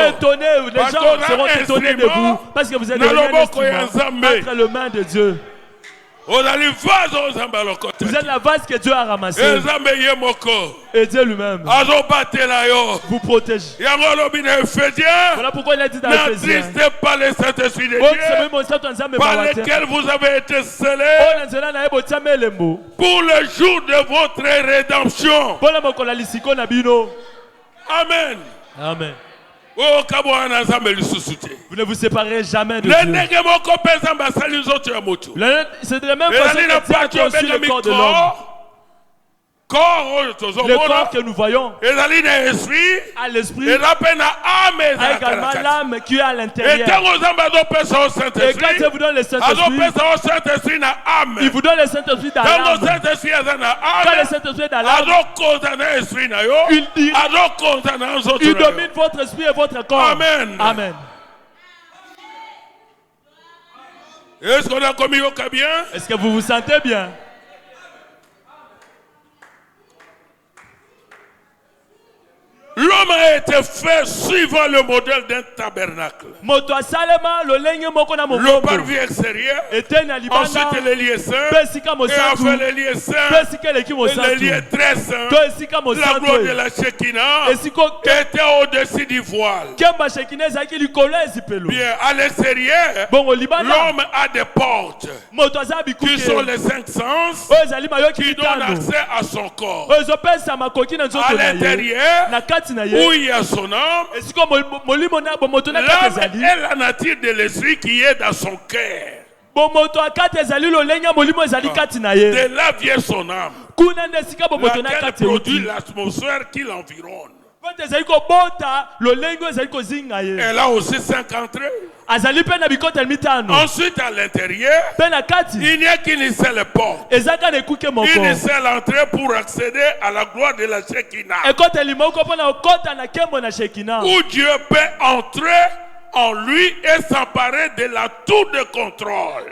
étonnés, les gens seront étonnés de vous parce que vous êtes devenu un instrument entre les mains de Dieu. Vous êtes la vase que Dieu a ramassée. Et Dieu lui-même vous protège. Voilà pourquoi il a dit dans Ephésiens, par lesquels vous avez été scellés pour le jour de votre rédemption. Amen. Amen. Vous ne vous séparez jamais de Dieu. C'est de la même façon que Dieu a conçu le corps de l'homme. Le corps que nous voyons a l'esprit, a également l'âme qui est à l'intérieur. Et quand Dieu vous donne le Saint-Esprit, il vous donne le Saint-Esprit dans l'âme. Quand le Saint-Esprit est dans l'âme, il domine votre esprit et votre corps. Amen. Amen. Est-ce qu'on a commis au cas bien? Est-ce que vous vous sentez bien? L'homme a été fait suivant le modèle d'un tabernacle. Le parvis extérieur, ensuite les lieux saints, et enfin les lieux saints, et les lieux très saints. La gloire de la Shekinah était au-dessus du voile. Bien, à l'extérieur, l'homme a des portes qui sont les 5 sens qui donnent accès à son corps. À l'intérieur, où il y a son âme, l'âme est la nature de l'esprit qui est dans son cœur. De là vient son âme, laquelle produit l'atmosphère qui l'environne. Elle a aussi 5 entrées. Ensuite, à l'intérieur, il n'y a qu'une seule porte, une seule entrée pour accéder à la gloire de la Shekinah, où Dieu peut entrer en lui et s'emparer de la tour de contrôle.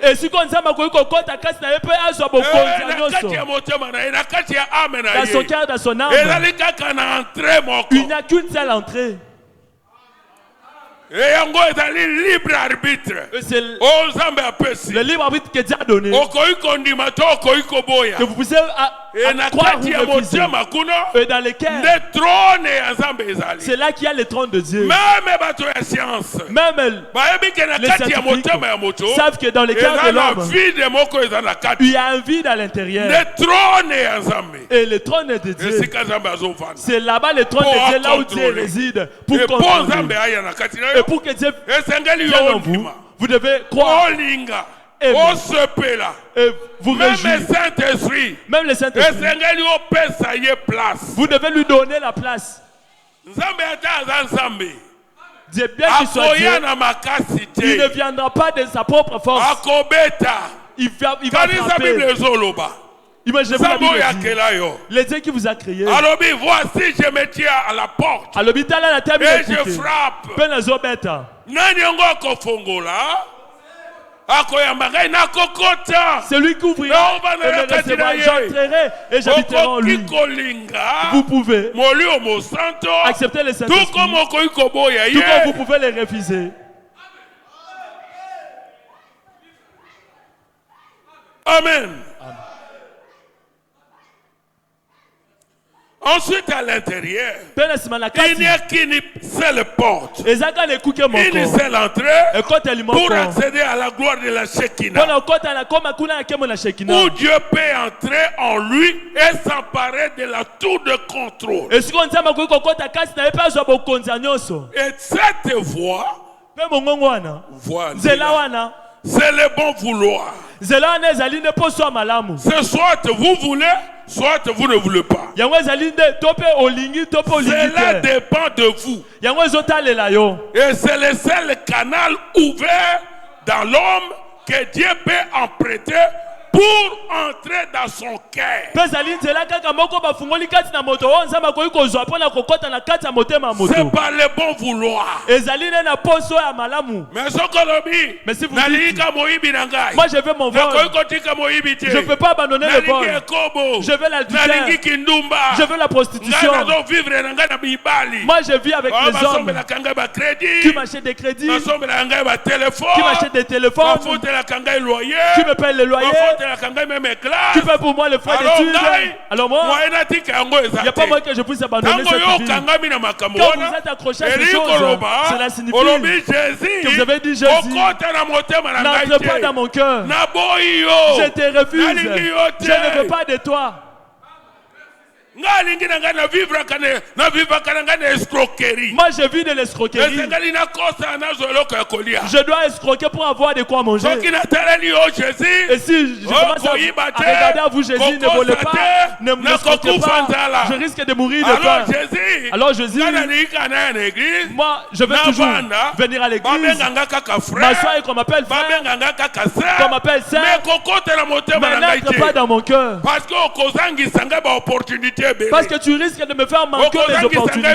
Dans son cœur, dans son âme, il n'y a qu'une seule entrée. Et libre arbitre. C'est le libre arbitre que Dieu a donné. Que vous puissiez croire ou refuser. Et dans lesquels c'est là qu'il y a le trône de Dieu. Même les scientifiques savent que dans le cœur de l'homme, il y a un vide à l'intérieur. Et le trône de Dieu, c'est là-bas le trône de Dieu, là où Dieu réside, pour contrôler. Et pour que Dieu vienne en vous, vous devez croire. Et vous réjouir. Même le Saint-Esprit, vous devez lui donner la place. Dieu, bien qu'il soit Dieu, il ne viendra pas de sa propre force. Il va frapper. Imaginez-vous la Bible dit, le Dieu qui vous a créé. Voici, je me tiens à la porte et je frappe. Celui qui ouvrira et me recevra, j'entrerai et j'habiterai en lui. Vous pouvez accepter le Saint-Esprit, tout comme vous pouvez les refuser. Amen. Ensuite, à l'intérieur, il n'y a qu'une seule porte, une seule entrée pour accéder à la gloire de la Shekinah, où Dieu peut entrer en lui et s'emparer de la tour de contrôle. Et cette voie, c'est le bon vouloir. C'est soit vous voulez, soit vous ne voulez pas. Cela dépend de vous. Et c'est le seul canal ouvert dans l'homme que Dieu peut emprunter pour entrer dans son cœur. C'est par le bon vouloir. Mais si vous dites, moi je veux mon vol, je ne peux pas abandonner le vol, je veux l'adultère, je veux la prostitution, moi je vis avec les hommes qui m'achètent des crédits, qui m'achètent des téléphones, qui me payent le loyer, tu fais pour moi le frais d'études. Alors moi, il n'y a pas moyen que je puisse abandonner cette vie. Quand vous êtes accroché à ces choses, cela signifie que vous avez dit Jésus, n'entre pas dans mon cœur. Je te refuse. Je ne veux pas de toi. Moi je vis de l'escroquerie. Je dois escroquer pour avoir de quoi manger. Et si je commence à regarder à vous, Jésus, ne volez pas, ne escroquez pas, je risque de mourir de faim. Alors Jésus, moi je veux toujours venir à l'église, m'asseoir et qu'on m'appelle frère, qu'on m'appelle sœur, mais n'entre pas dans mon cœur. Parce que tu risques de me faire manquer les opportunités.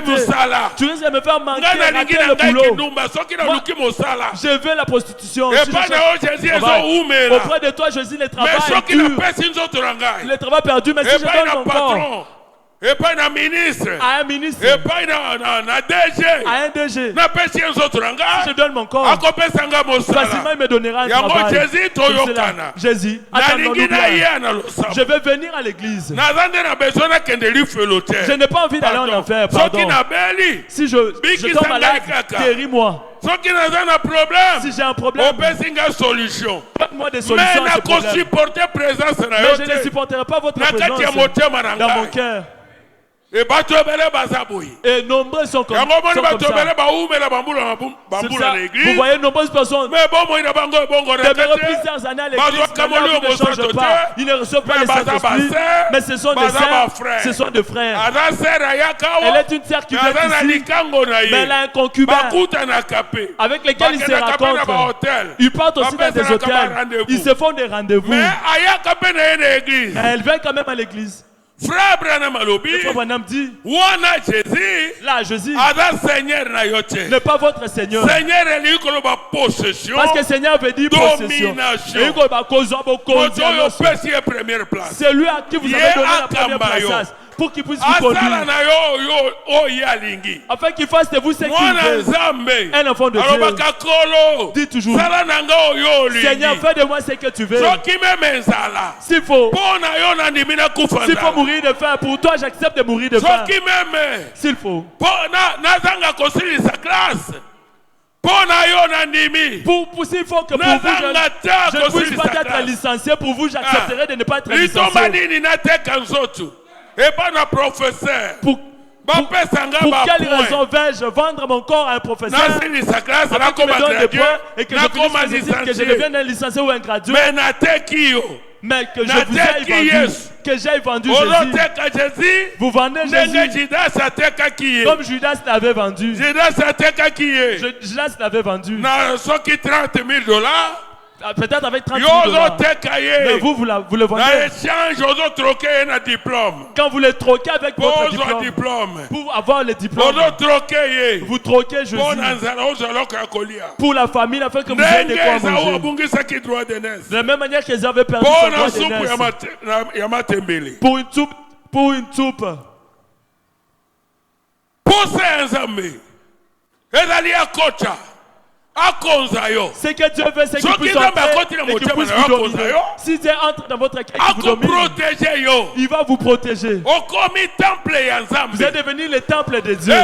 Tu risques de me faire manquer le boulot. Moi, je veux la prostitution. Si auprès de toi, Jésus, le travail est dur. Le travail perdu, mais si je donne mon corps et pas un ministre, à un ministre, et pas un DG, à un DG, si je donne mon corps, facilement il me donnera un travail. Jésus, attends-nous bien. Je vais venir à l'église. Je n'ai pas envie d'aller en enfer, pardon. Si je tombe malade, guéris-moi. Si j'ai un problème, donne-moi des solutions à ce problème. Mais je ne supporterai pas votre présence dans mon cœur. Et nombreux sont comme ça. Vous voyez nombreuses personnes demeurent plusieurs années à l'église, ils ne changent pas, ils ne reçoivent pas les Saint-Esprit, mais ce sont des sœurs, ce sont des frères. Elle est une sœur qui vient ici, mais elle a un concubin avec lequel ils se rencontrent. Ils partent aussi dans des hôtels, ils se font des rendez-vous, mais elle vient quand même à l'église. Frère Branham dit, là Jésus n'est pas votre Seigneur. Parce que Seigneur veut dire possession. C'est lui à qui vous avez donné la première place. Pour qu'il puisse vous conduire. Afin qu'il fasse de vous ce qu'il veut. Un enfant de Dieu. Dis toujours, Seigneur, fais de moi ce que tu veux. S'il faut mourir de faim, pour toi j'accepte de mourir de faim. S'il faut. S'il faut que pour vous je ne puisse pas être licencié, pour vous j'accepterai de ne pas être licencié. Et pas un professeur. Pour quelle raison vais-je vendre mon corps à un professeur afin qu'il me donne des points et que je devienne un licencié ou un gradué, mais que je vous ai vendu, que j'ai vendu Jésus. Vous vendez Jésus comme Judas l'avait vendu. Judas l'avait vendu. Peut-être avec 30 000 $. Mais vous le vendez. Quand vous le troquez avec votre diplôme, pour avoir le diplôme, vous troquez Jésus pour la famille afin que vous ayez de quoi manger. De la même manière qu'ils avaient perdu son droit d'aînesse. Pour une soupe. C'est que Dieu veut, c'est qu'il puisse entrer et qu'il puisse vous dominer. Si Dieu entre dans votre cœur, il vous domine. Il va vous protéger. Vous êtes devenu le temple de Dieu.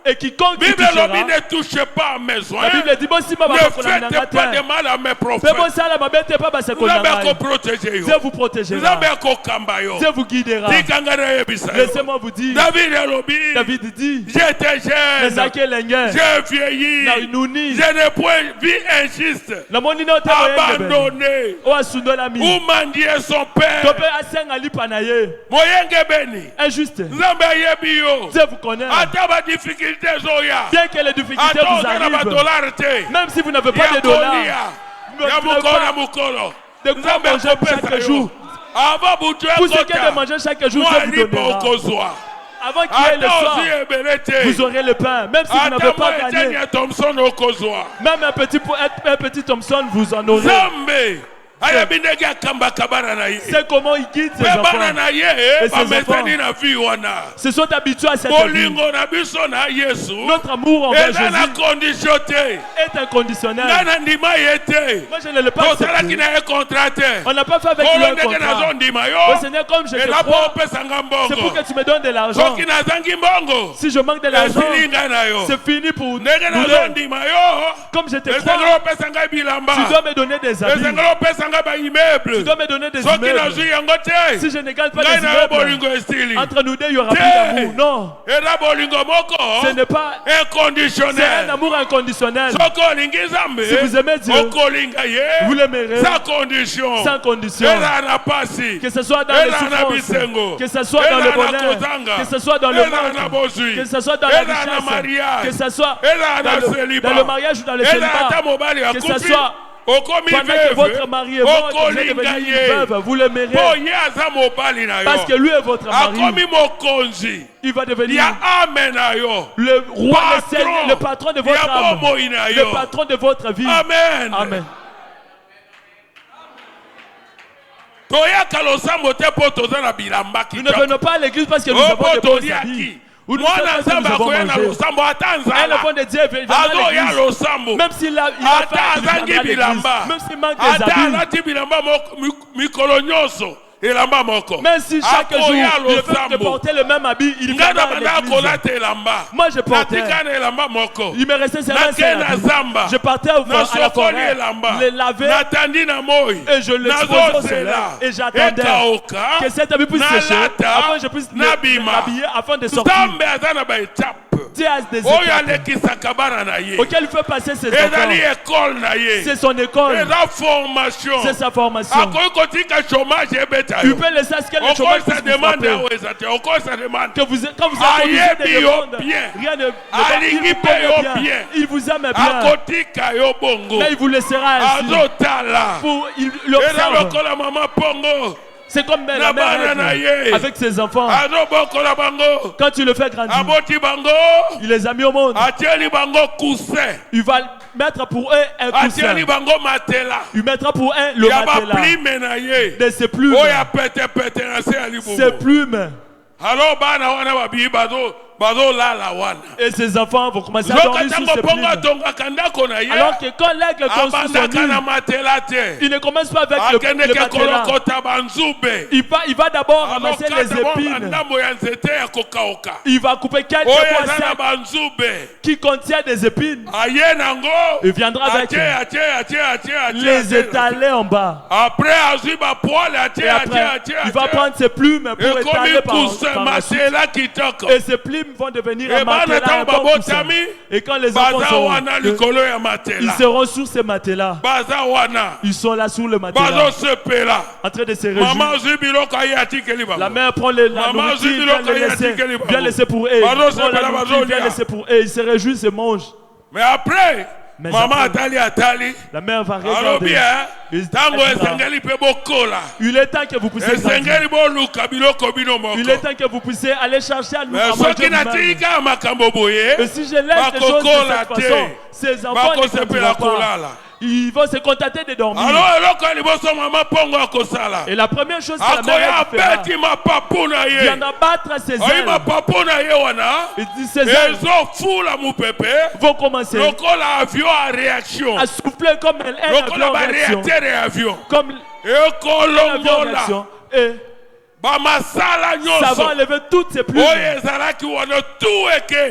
Et quiconque qui touchera, ne touchez pas à mes soins. La Bible dit, ne faites pas de mal à mes prophètes. Dieu vous protégera. Dieu vous guidera. Laissez-moi vous dire, David dit, j'étais jeune, j'ai vieilli, je n'ai point vu injuste, abandonné, ou mendier son père, injuste. Dieu vous connaît. Bien que les difficultés vous arrivent, même si vous n'avez pas de dollars, de quoi manger chaque jour, pour ce qui est de manger chaque jour, Dieu vous donnera. Avant qu'il y ait le soir, vous aurez le pain. Même si vous n'avez pas gagné, même un petit Thompson, vous en aurez. C'est comment il guide ses enfants. Et ses enfants se sont habitués à cette vie. Notre amour envers Jésus est inconditionnel. Moi je ne l'ai pas accepté. On n'a pas fait avec lui un contrat. Oh Seigneur, comme je te crois, c'est pour que tu me donnes de l'argent. Si je manque de l'argent, c'est fini pour nous. Comme je te crois, tu dois me donner des habits. Tu dois me donner des immeubles. Si je ne gagne pas des immeubles, entre nous deux, il n'y aura plus d'amour. Non. Ce n'est pas inconditionnel. C'est un amour inconditionnel. Si vous aimez Dieu, vous l'aimerez sans condition. Que ce soit dans les souffrances, que ce soit dans le bonheur, que ce soit dans le manque, que ce soit dans la richesse, que ce soit dans le mariage ou dans le célibat, que ce soit pendant que votre mari est mort, vous êtes devenu une veuve, vous l'aimerez. Parce que lui est votre mari. Il va devenir le roi, le patron de votre âme, le patron de votre vie. Amen. Amen. Nous ne venons pas à l'église parce que nous avons des bons habits. Ou nous avons mangé. Un enfant de Dieu vient à l'église. Même s'il a fait l'église, même s'il manque des habits. Même si chaque jour il veut porter le même habit, il vient à l'église. Moi je portais. Il me restait seulement un habit. Je partais à la forêt, les laver et je l'exposais au soleil. Et j'attendais que cet habit puisse sécher afin que je puisse m'habiller afin de sortir. Dieu a des étapes auxquelles il fait passer ses enfants. C'est son école. C'est sa formation. Il peut laisser à ce que le chômage puisse vous frapper. Quand vous avez des demandes, rien ne va bien. Il vous aime bien. Mais il vous laissera ainsi. Il l'observe. C'est comme la mère avec ses enfants. Quand tu le fais grandir, il les a mis au monde. Il va mettre pour eux un coussin. Il mettra pour eux le matelas de ses plumes. Ses plumes. Et ses enfants vont commencer à dormir sur ses plumes. Alors que quand l'aigle construit son nid, il ne commence pas avec le matelas. Il va d'abord ramasser les épines. Il va couper quelques bois secs qui contiennent des épines. Il viendra avec les étaler en bas. Et après, il va prendre ses plumes pour étaler par la suite. Et ces plumes vont devenir un matelas, un bon coussin. Et quand les enfants seront, ils seront sur ces matelas. Ils sont là sur le matelas, en train de se réjouir. La mère prend la nourriture, vient laisser pour eux. Vient laisser pour eux. Ils se réjouissent, se mangent. Mais après, maman la mère va regarder. Il est temps que vous puissiez grandir. Il est temps que vous puissiez aller chercher à nous manger vous-même. Et si je laisse les choses de cette façon, ces enfants ne grandiront pas. Ils vont se contenter de dormir. Et la première chose que la mère fera, il viendra battre ses ailes. Il dit ses ailes vont commencer à souffler comme un avion en réaction. Comme l'avion en réaction. Et ça va enlever toutes ces plumes.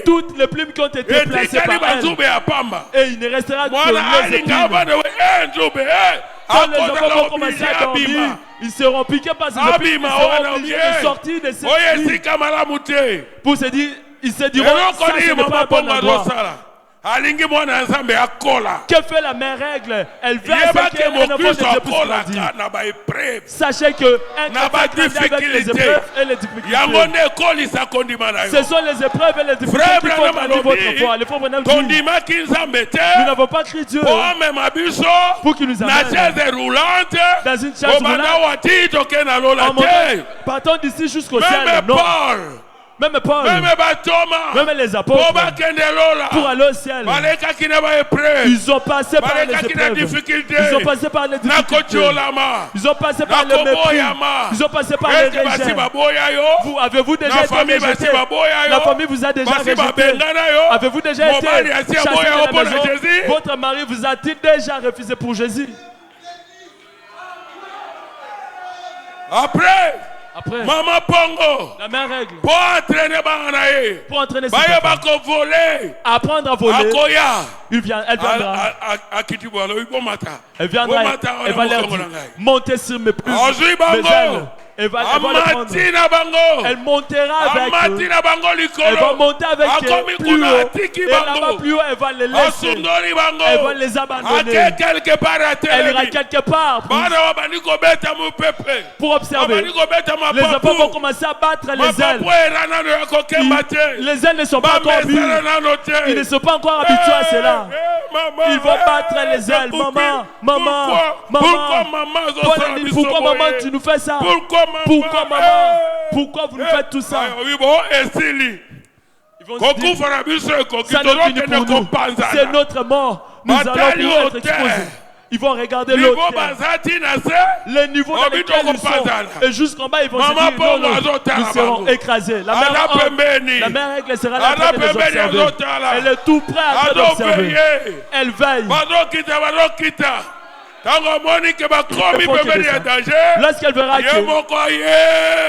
Toutes les plumes qui ont été placées par elle. Et il ne restera que les épines. Quand les enfants vont commencer à dormir, ils seront piqués par ces épines. Ils seront obligés de sortir de ces épines. Pour se dire, ils se diront, ça ce n'est pas un bon endroit. Que fait la mère règle? Elle veut qu'un enfant de Dieu puisse grandir. Sachez qu'un enfant grandit avec les épreuves et les difficultés. Ce sont les épreuves et les difficultés qui font grandir votre foi. Les frères dit, nous n'avons pas crié Dieu pour qu'il nous amène dans une chaise roulante. Partons d'ici jusqu'au ciel. Non. Même Paul, même les apôtres, pour aller au ciel, ils ont passé par les épreuves, ils ont passé par les difficultés, ils ont passé par le mépris, ils ont passé par les rejets. Avez-vous déjà été rejeté? La famille vous a déjà rejeté? Avez-vous déjà été chassé de la maison? Votre mari vous a-t-il déjà refusé pour Jésus? Après, Maman Pongo, la mère règle pour entraîner ses enfants, apprendre à voler. Elle viendra. Elle viendra. Elle va leur dire, montez sur mes plumes, mes ailes. Elle va le prendre. Elle montera avec eux. Elle va monter avec eux plus haut. Et là-bas plus haut, elle va les laisser. Elle va les abandonner. Elle ira quelque part pour observer. Les enfants vont commencer à battre les ailes. Les ailes ne sont pas encore mûres. Ils ne sont pas encore habitués à cela. Ils vont battre les ailes. Maman, pourquoi maman tu nous fais ça? Pourquoi maman? Pourquoi vous nous faites tout ça? Ils vont se dire, ça ne finit pour nous. C'est notre mort. Nous allons pouvoir être exposés. Ils vont regarder l'autre. Les niveaux dans lesquels ils sont. Et jusqu'en bas, ils vont se dire, non, nous serons écrasés. La mère Aigle sera là en train de les observer. Elle est tout près à train d'observer. Elle veille. Lorsqu'elle verra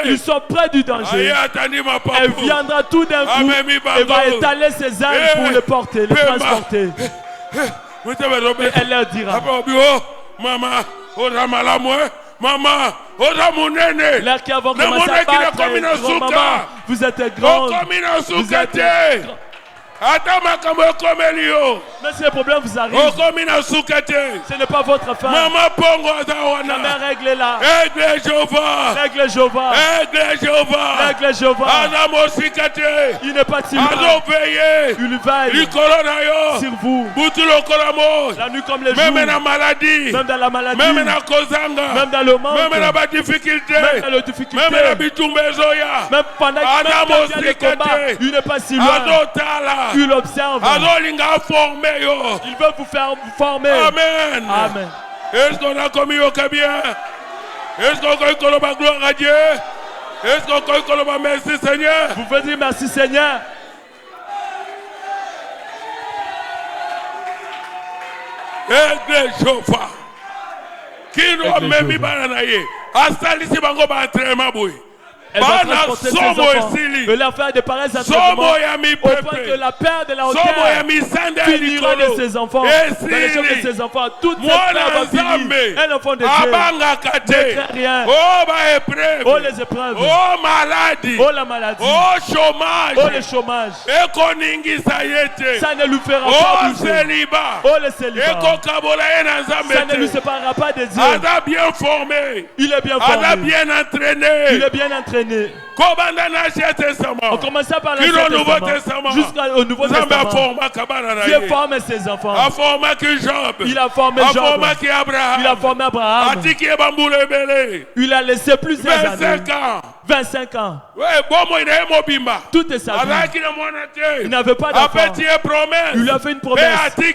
qu'ils sont près du danger, elle viendra tout d'un coup et va étaler ses ailes pour les porter, les transporter. Et elle leur dira, l'air qui avant commencé à battre, maman, vous êtes grande, vous êtes grand. Mais si le problème vous arrive, ce n'est pas votre femme. La mère Aigle est là. L'aigle Jéhovah. Il n'est pas si loin. Il veille sur vous. La nuit comme les jours. Même dans la maladie. Même dans le manque. Même dans les difficultés. Même pendant qu'il y a des combats. Il n'est pas si loin. Il observe. Il veut vous faire vous former. Amen. Amen. Est-ce qu'on a commis au bien? Est-ce qu'on a commis gloire à Dieu? Est-ce qu'on a commis merci Seigneur? Vous pouvez dire merci Seigneur. Aigle Jéhovah. Qui nous a mis bananaye? Asali si bango ba entraînement boy. Elle va transporter ses enfants et leur faire de pareils entraînements au point que la peur de la hauteur finira de ses enfants. Dans les jambes de ses enfants, toute cette peur va finir. Un enfant de Dieu ne craint rien. Oh les épreuves. Oh la maladie. Oh le chômage. Ça ne lui fera pas bouger. Oh le célibat. Ça ne lui séparera pas de Dieu. Il est bien formé. Il est bien entraîné. On commence par l'Ancien Testament jusqu'au Nouveau Testament. Dieu forme ses enfants. Il a formé Job. Il a formé Abraham. Il a laissé plusieurs années. 25 ans. Tout est sa vie. Il n'avait pas d'enfant. Il lui a fait une promesse. Mais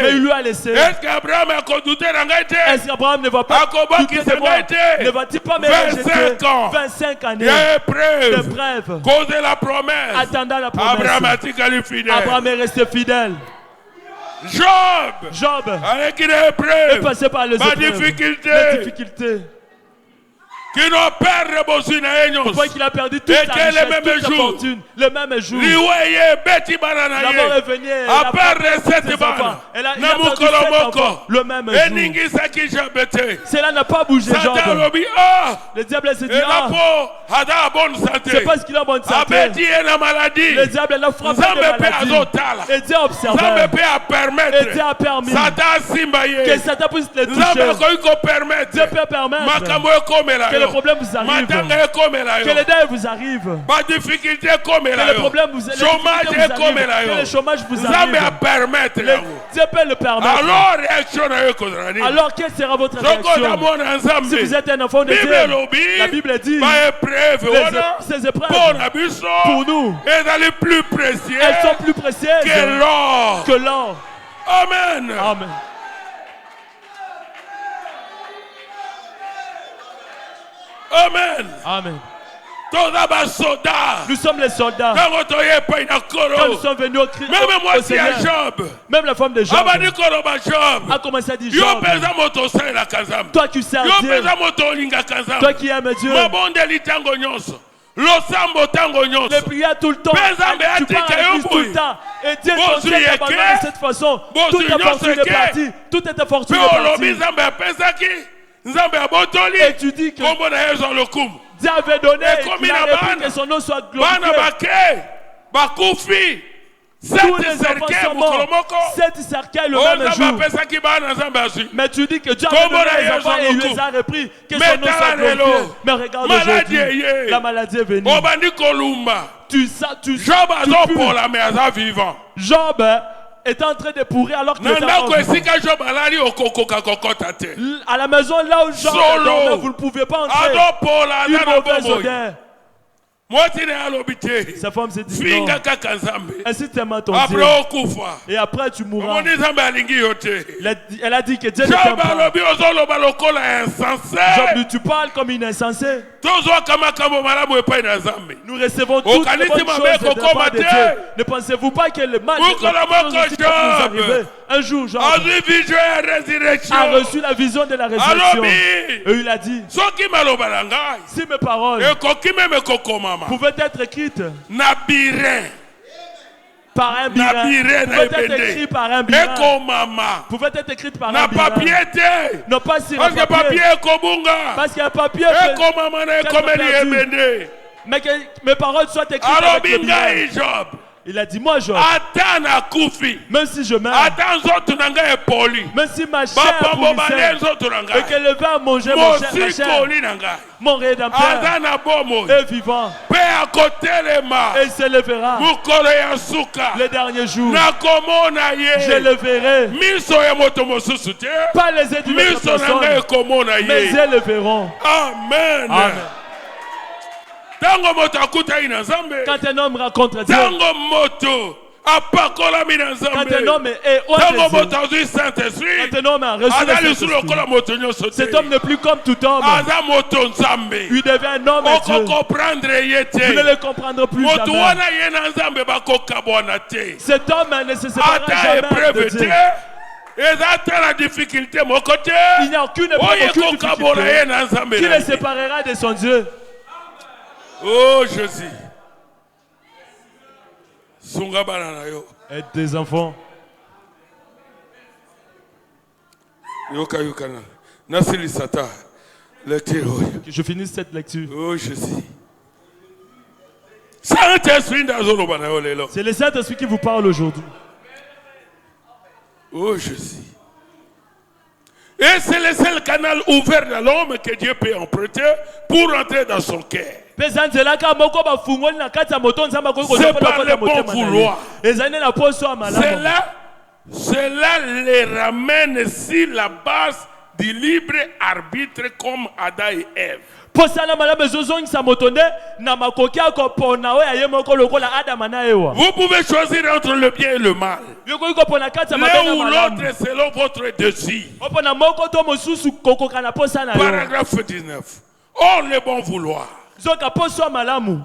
il lui a laissé. Est-ce qu'Abraham ne va pas ne va-t-il pas me rejeter? 25 années d'épreuve. Attendant la promesse. Abraham est resté fidèle. Job est passé par les difficultés. Qui n'ont pas qu'il a perdu toute sa richesse, toute sa fortune, le même jour. L'avant est venu, elle a perdu ses enfants. Elle a perdu ses enfants le même jour. Cela n'a pas bougé, Job. Le diable s'est dit, c'est parce qu'il a bonne santé. Le diable l'a frappé de maladie. Et Dieu a observé. Et Dieu a permis que Satan puisse les toucher. Dieu peut permettre que le problème vous arrive. Que les deuils vous arrivent. Que le problème vous arrive. Que le chômage vous arrive. Dieu peut le permettre. Alors quelle sera votre réaction? Si vous êtes un enfant de Dieu, la Bible dit ces épreuves pour nous, elles sont plus précieuses que l'or. Amen. Amen. Amen. Amen. Nous sommes les soldats. Quand nous sommes venus au Seigneur, même la femme de Job a commencé à dire Job, toi qui sers Dieu, toi qui aimes Dieu, les prières tout le temps, tu pars à l'église tout le temps, et Dieu continue d'abandonner de cette façon. Toute ta fortune est partie. Toute ta fortune est partie. Et tu dis que Dieu avait donné, il a repris que son nom soit glorifié. Tous les enfants sont morts. 7 cercueils le même jour. Mais tu dis que Dieu a donné les enfants et il les a repris. Que son nom soit glorifié. Mais regarde aujourd'hui, la maladie est venue. Tu Job est en train de pourrir alors qu'il était en à la maison là où Job dormait, vous ne pouviez pas entrer. Une mauvaise odeur. Sa femme s'est dit non. Ainsi t'aimes ton Dieu. Et après tu mourras. Elle a dit que Dieu ne t'aime pas. Job, tu parles comme une insensée. Nous recevons toutes les bonnes choses de la part de Dieu. Ne pensez-vous pas que le mal nous arriver? Un jour, Job a reçu la vision de la résurrection. Et il a dit, si mes paroles pouvaient être écrites par un birin, pouvaient être écrites par un birin, pouvaient être écrites par un birin, non pas sur un papier, parce qu'un papier mais que mes paroles soient écrites avec le birin. Il a dit, moi Job, même si je meurs, même si ma chair pourrissait, et que le vin mangeait ma chair, mon rédempteur est vivant, et il se lèvera le dernier jour. Je le verrai, pas les yeux d'une autre personne, mais ils le verront. Amen. Amen. Quand un homme rencontre Dieu, quand un homme est haut de Dieu, quand un homme a reçu le Saint-Esprit, cet homme n'est plus comme tout homme. Il devient un homme et Dieu. Vous ne le comprendrez plus jamais. Cet homme ne se séparera jamais de Dieu. Il n'y a aucune difficulté qui le séparera de son Dieu. Oh Jésus. Aide tes enfants. Que je finisse cette lecture. Oh Jésus. C'est le Saint-Esprit qui vous parle aujourd'hui. Oh Jésus. Et c'est le seul canal ouvert de l'homme que Dieu peut emprunter pour entrer dans son cœur. C'est par le bon vouloir. Cela les ramène sur la base du libre arbitre comme Adam et Ève. Vous pouvez choisir entre le bien et le mal. L'un ou l'autre selon votre désir. Paragraphe 19. Or le bon vouloir.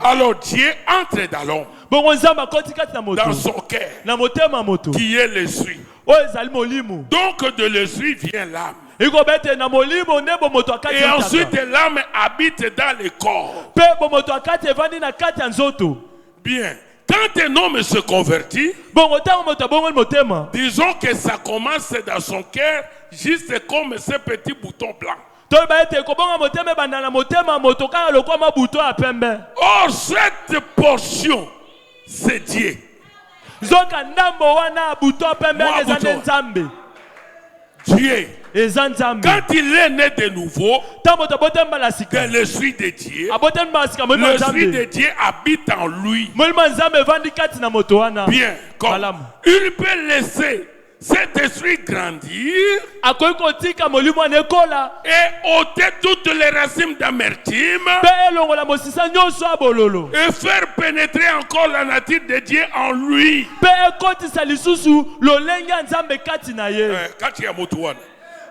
Alors Dieu entre dans l'homme, dans son cœur, qui est l'esprit. Donc de l'esprit vient l'âme. Et ensuite l'âme habite dans le corps. Bien. Quand un homme se convertit, disons que ça commence dans son cœur, juste comme ce petit bouton blanc. Or cette portion, c'est Dieu. Dieu. Quand il est né de nouveau, que l'esprit de Dieu, l'esprit de Dieu habite en lui. Bien, comme il peut laisser cet esprit grandir et ôter toutes les racines d'amertume et faire pénétrer encore la nature de Dieu en lui.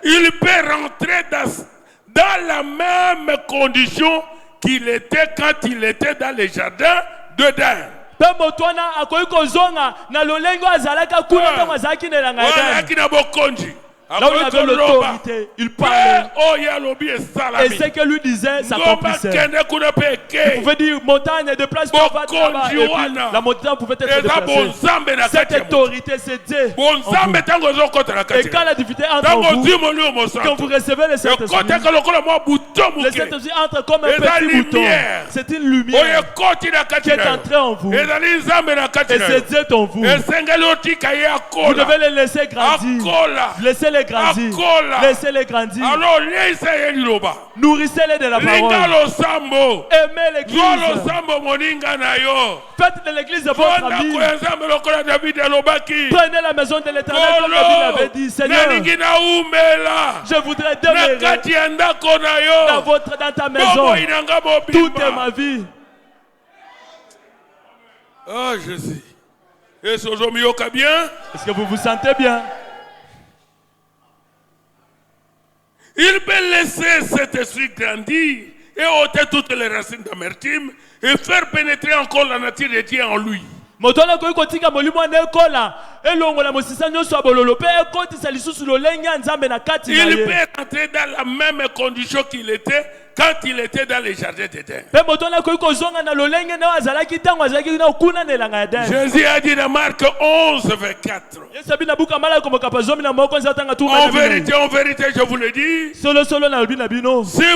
Il peut rentrer dans la même condition qu'il était quand il était dans le jardin d'Éden. Là où il avait l'autorité, il parlait. Et ce que lui disait s'accomplissait. Il pouvait dire montagne de place qu'on va là-bas. Et puis la montagne pouvait être déplacée. Cette autorité, c'est Dieu. Et quand la divinité entre en vous, quand vous recevez le Saint-Esprit, le Saint-Esprit entre comme un petit bouton. C'est une lumière qui est entrée en vous. Et c'est Dieu en vous. Vous devez les laisser grandir. Laissez-les grandir. Laissez-les grandir. Nourrissez-les de la parole. Aimez l'église. Faites de l'église de votre ami. Prenez la maison de l'Éternel comme David avait dit. Seigneur, je voudrais demeurer dans ta maison. Tout est ma vie. Oh, je sais. Est-ce que vous vous sentez bien? Il peut laisser cet esprit grandir et ôter toutes les racines d'amertume et faire pénétrer encore la nature de Dieu en lui. Il peut entrer dans la même condition qu'il était quand il était dans les jardins d'Éden. Jésus a dit dans Marc 11, 24. En vérité, je vous le dis. Si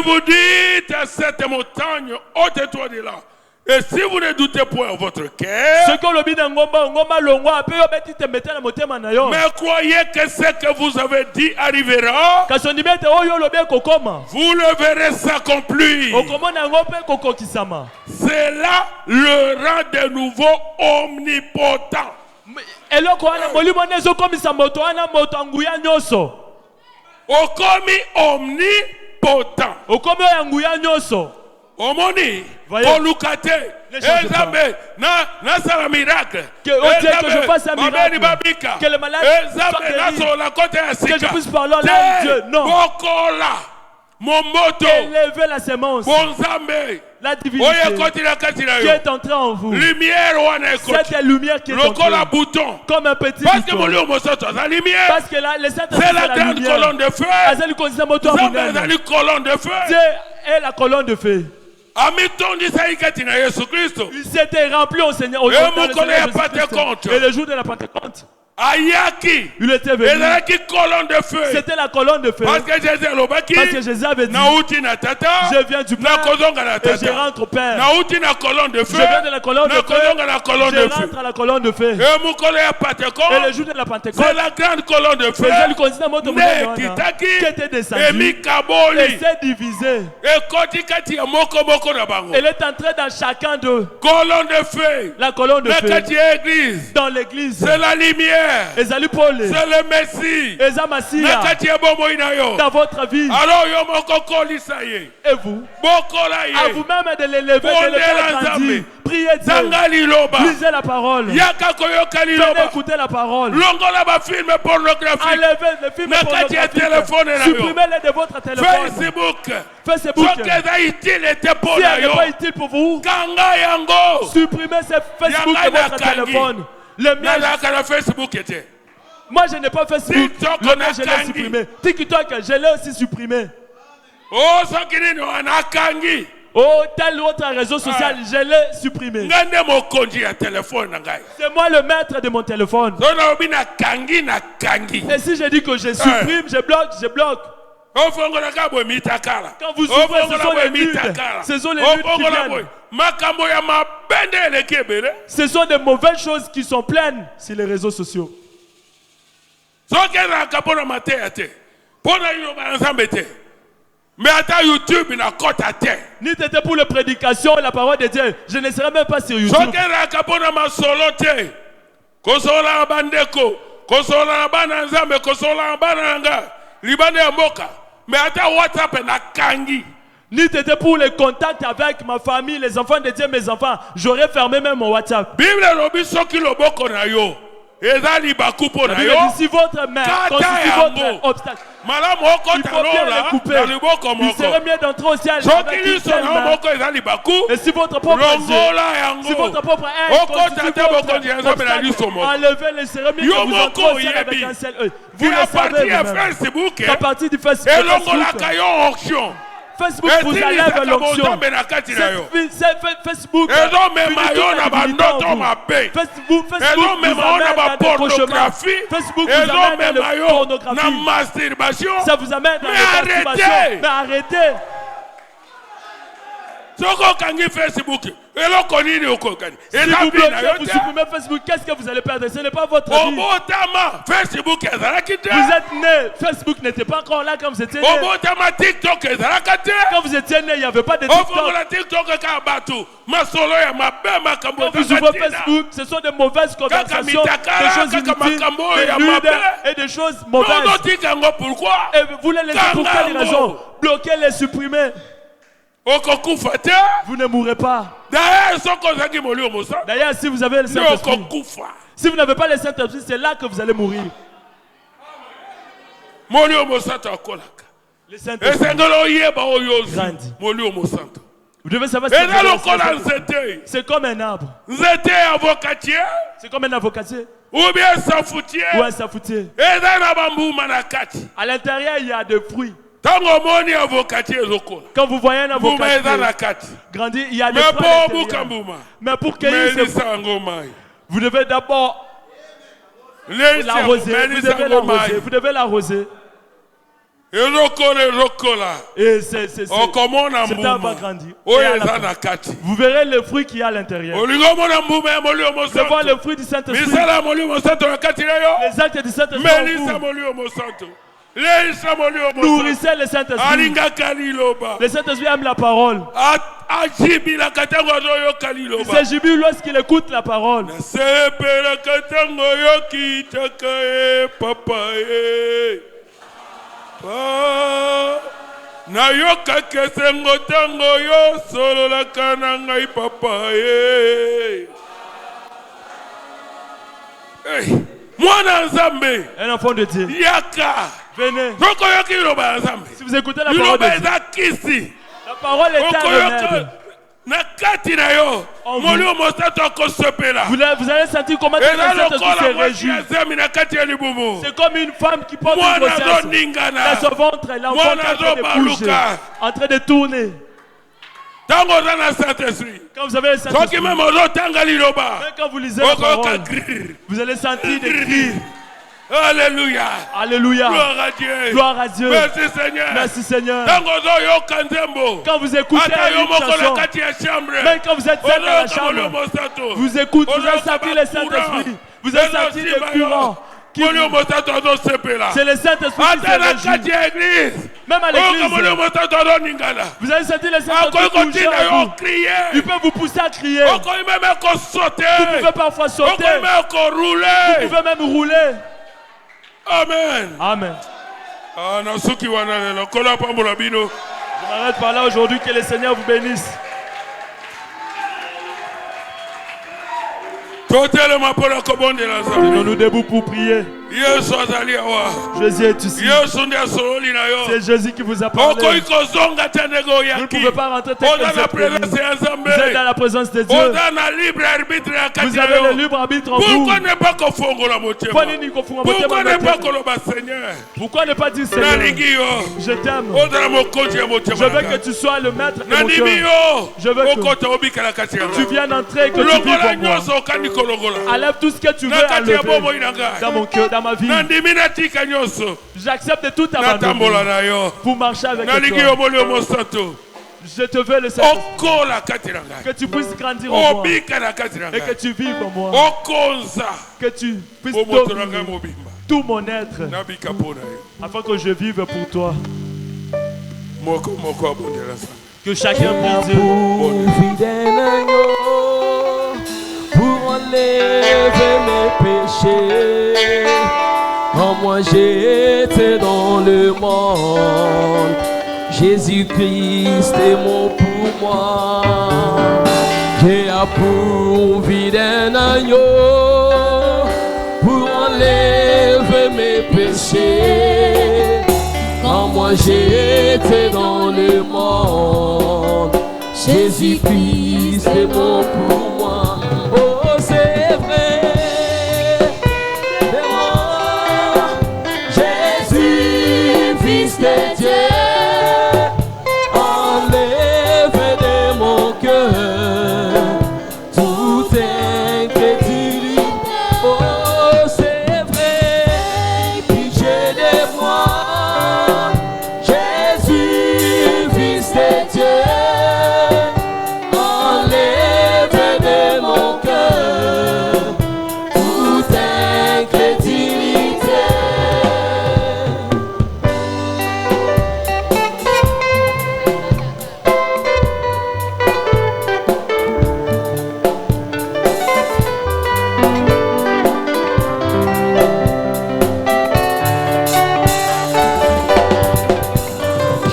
vous dites à cette montagne, ôte-toi de là. Et si vous ne doutez point en votre cœur, mais croyez que ce que vous avez dit arrivera, vous le verrez s'accomplir. C'est là le rang de nouveau omnipotent. Omnipotent. Omoni, Olukate, Ezambe, na sala miracle. Que je fasse un miracle. Que le malade que je puisse parler là, Dieu. Non. Élevez la sémence. La divinité qui est entrée en vous. Cette lumière qui est entrée. Comme un petit bouton. Parce que là, c'est la grande colonne de feu. Dieu est la colonne de feu. Il s'était rempli au Seigneur. Et le jour de la Pentecôte, il était venu. C'était la colonne de feu. Parce que Jésus avait dit, je viens du Père et je rentre au Père. Je viens de la colonne de feu. Je rentre à la colonne de feu. Et le jour de la Pentecôte, c'est la grande colonne de feu qui était descendue et s'est divisée. Elle est entrée dans chacun d'eux. La colonne de feu. Dans l'église. C'est la lumière. C'est le Messie. Dans votre vie. Et vous, à vous-même de l'élever, de le faire grandir. Priez Dieu. Lisez la parole. Venez écouter la parole. Enlevez les films pornographiques. Supprimez-les de votre téléphone. Facebook. Si elle n'est pas utile pour vous, supprimez ces Facebook de votre téléphone. Moi je n'ai pas Facebook. Le mien je l'ai supprimé. TikTok je l'ai aussi supprimé. Oh, tel autre réseau social, je l'ai supprimé. C'est moi le maître de mon téléphone. Et si je dis que je supprime, je bloque. Quand vous ouvrez, ce sont les luttes qui viennent. Ce sont des mauvaises choses qui sont pleines sur les réseaux sociaux. Mais attends, YouTube, il a côte à terre. Ni c'était pour la prédication et la parole de Dieu. Je ne serais même pas sur YouTube. Mais attends, WhatsApp est kangi. Ni c'était pour les contacts avec ma famille, les enfants de Dieu, mes enfants. J'aurais fermé même mon WhatsApp. Bible Si votre main constitue votre obstacle, il faut bien les couper. Il serait mieux d'entrer au ciel avec une seule main. Et si votre propre yeux, si votre propre aide constitue votre obstacle, enlevez-le, serait mieux que vous entrez au ciel avec un seul œil. Vous le savez vous-même. À partir du Facebook, Facebook vous enlève l'onction. Facebook Facebook vous amène dans des cauchemars. Facebook vous amène dans la pornographie. Ça vous amène dans la masturbation. Mais arrêtez. Si vous supprimez Facebook, qu'est-ce que vous allez perdre? Ce n'est pas votre vie. Vous êtes né, Facebook n'était pas encore là quand vous étiez né. Quand vous étiez né, il n'y avait pas de TikTok. Quand vous ouvrez Facebook, ce sont des mauvaises conversations, des choses inutiles, des nudes et des choses mauvaises. Et vous les laissez pour quelle raison? Bloquez, les supprimer. Vous ne mourrez pas. D'ailleurs, si vous avez le Saint-Esprit, si vous n'avez pas le Saint-Esprit, c'est là que vous allez mourir. Le Saint-Esprit grandit. Vous devez savoir c'est comme un arbre. C'est comme un avocatier. Ou bien un safoutier. À l'intérieur, il y a des fruits. Quand vous voyez un avocatier grandir, il y a des fruits à l'intérieur. Mais pour cueillir ces fruits, vous devez d'abord l'arroser. Vous devez l'arroser. Et cet arbre va grandir. Vous verrez le fruit qu'il y a à l'intérieur. Vous voir le fruit du Saint-Esprit. Les actes du Saint-Esprit. Nourrissez le Saint-Esprit. Le Saint-Esprit aime la parole. Il s'agit lorsqu'il écoute la parole. Nayoka kesengo tango yo solo la kananga i papa Mwana nzambe. Un enfant de Dieu. Yaka. Venez. Si vous écoutez la parole de Dieu, la parole est un remède. Vous allez sentir comment le Saint-Esprit se réjouit. C'est comme une femme qui porte une grossesse. Dans son ventre, l'enfant est en train de bouger, en train de tourner. Quand vous avez le Saint-Esprit, même quand vous lisez la parole, vous allez sentir des cris. Alléluia. Alléluia. Gloire à Dieu. Gloire à Dieu. Merci Seigneur. Merci Seigneur. Quand vous écoutez une chanson, même quand vous êtes seul dans la chambre, vous écoutez, vous avez senti le Saint-Esprit. Vous avez senti le courant. C'est le Saint-Esprit qui se réjouit. Même à l'église, vous avez senti le Saint-Esprit bouger en vous. Il peut vous pousser à crier. Vous pouvez parfois sauter. Vous pouvez même rouler. Amen. Amen. Je m'arrête par là aujourd'hui. Que le Seigneur vous bénisse. Tenons-nous debout pour prier. Jésus est ici. C'est Jésus qui vous a parlé. Vous ne pouvez pas rentrer tel que vous êtes dans la présence de Dieu. Vous avez le libre arbitre en vous. Pourquoi ne pas dire Seigneur, je t'aime. Je veux que tu sois le maître de mon cœur. Je veux que tu viennes entrer et que tu vives en moi. Enlève tout ce que tu veux enlever dans mon cœur, dans ma vie. J'accepte de tout abandonner pour marcher avec toi. Je te veux le Saint-Esprit. Que tu puisses grandir en moi et que tu vives en moi. Que tu puisses dominer tout mon être afin que je vive pour toi. Que chacun puisse dire pour enlever mes péchés. En moi j'étais dans le monde, Jésus-Christ est mon pour moi. J'ai approuvé d'un agneau pour enlève mes péchés. Quand moi j'étais dans le monde, Jésus-Christ est bon pour moi. Oh, c'est vrai. Jésus, Fils de Dieu, enlève de mon cœur toute incrédulité. Oh, c'est vrai, pitié de moi. Jésus, Fils de Dieu, enlève de mon cœur toute incrédulité.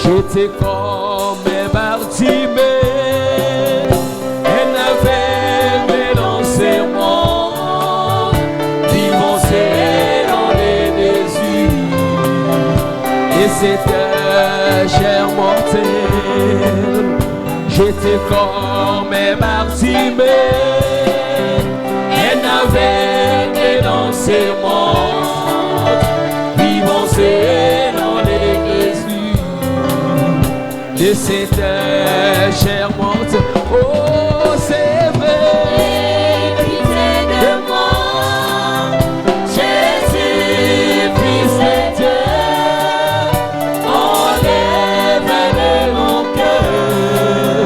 J'étais comme un Bartimée, un aveugle dans ses mondes, vivant dans les désirs, et c'était chair mortelle. J'étais comme un Bartimée, un aveugle dans ses mondes, vivant dans les désirs. Et c'était chair morte. Oh, c'est vrai. Pitié de moi, Jésus, Fils de Dieu, enlève de mon cœur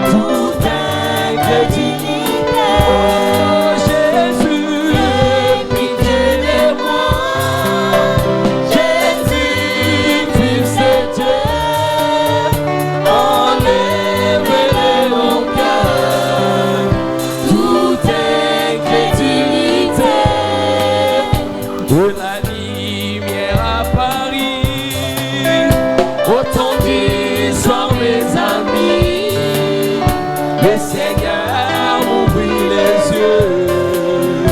toute incrédulité. Oh, Jésus, pitié de moi, Jésus, Fils de Dieu. Enlève de mon cœur toute incrédulité. De la lumière à Paris, autant du soir mes amis, le Seigneur m'ouvrit les yeux,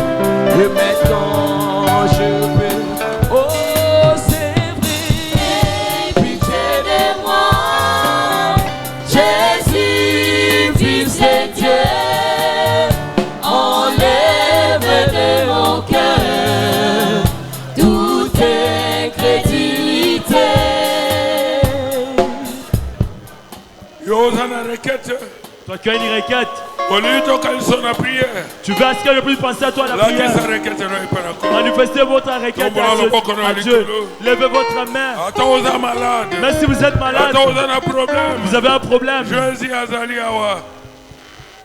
et maintenant je peux. Oh, c'est vrai, pitié de moi. Jésus, Fils de Dieu, enlève de mon cœur toute incrédulité. Toi qui as une requête, tu veux à ce qu'elle ne puisse penser à toi la prière. Manifestez votre requête à Dieu. Levez votre main. Même si vous êtes malade, vous avez un problème.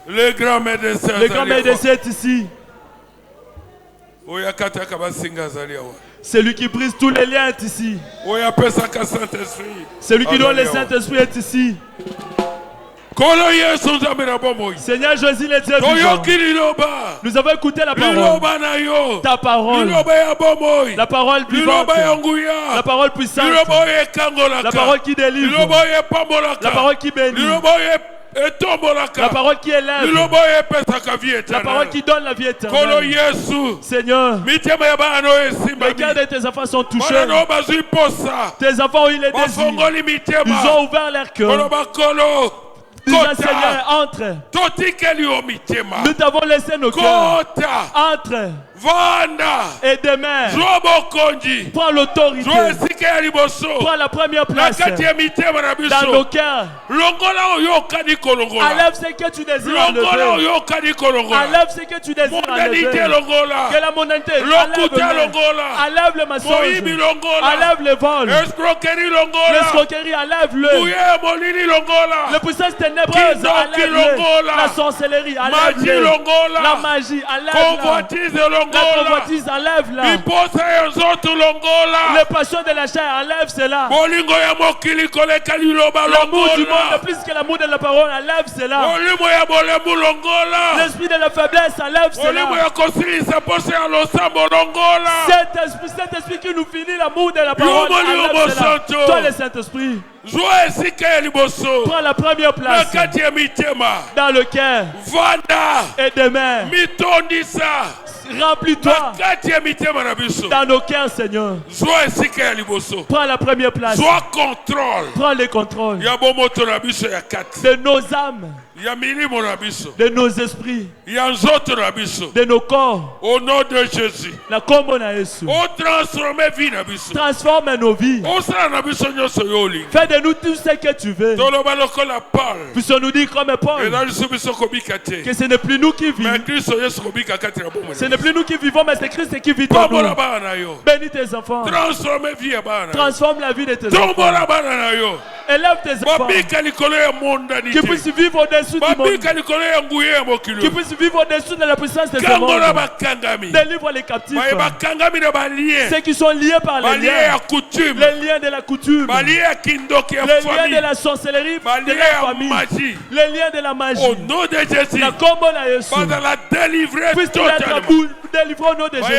Le grand médecin est ici. Celui qui brise tous les liens est ici. Celui qui donne le Saint-Esprit est ici. Seigneur Jésus, le Dieu vivant, nous avons écouté la parole, ta parole, la parole vivante, la parole puissante, la parole qui délivre, la parole qui bénit, la parole qui élève, la parole qui donne la vie éternelle. Seigneur, regarde, tes enfants sont touchés. Tes enfants ont eu les désirs. Ils ont ouvert leur cœur. Seigneur, entre. Nous t'avons laissé nos cœurs. Entre. Et demain, prends l'autorité. Prends la première place dans nos cœurs. Enlève ce que tu désires enlever. Enlève ce que tu désires enlever. Que la mondanité enlève le mensonge. Enlève le vol. L'escroquerie, enlève-le. Le puissance ténébreuse, enlève-le. La sorcellerie, enlève-le. La magie, enlève-la. La convoitise, enlève-la. Les passions de la chair, enlève cela. L'amour du monde, plus que l'amour de la parole, enlève cela. L'esprit de la faiblesse, enlève cela. Cet esprit qui nous finit l'amour de la parole, enlève cela. Toi le Saint-Esprit, prends la première place dans le cœur. Et demain, Remplis-toi dans nos cœurs, Seigneur. Prends la première place. Prends le contrôle de nos âmes, de nos esprits, de nos corps. Au nom de Jésus. Transforme nos vies. Fais de nous tout ce que tu veux. Puissions-nous dire comme Paul que ce n'est plus nous qui vivons. Ce n'est plus nous qui vivons, mais c'est Christ qui vit en nous. Bénis tes enfants. Transforme la vie de tes enfants. Élève tes enfants qui puissent vivre au-dessus du monde, qui puissent vivre au-dessus de la puissance de ce monde. Délivre les captifs, ceux qui sont liés par les liens de la coutume, les liens de la sorcellerie, de la famille, les liens de la magie. Au nom de Jésus, la délivrer délivré au nom de Jésus.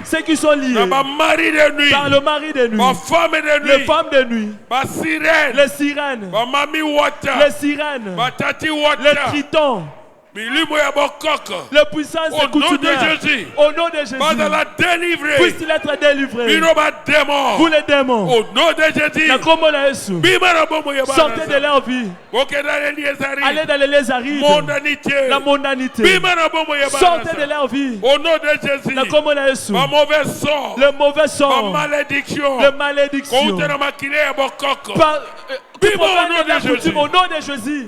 Ceux qui sont liés par le mari de nuit, les femmes de nuit, les sirènes, les tritons, les puissances coutumières. Au nom de Jésus, puisse-t-il être délivré. Vous les démons, au nom de Jésus, sortez de leur vie. Allez dans les lézarines, la mondanité. Sortez de leur vie. Au nom de Jésus, le mauvais sort, la malédiction, au nom de Jésus.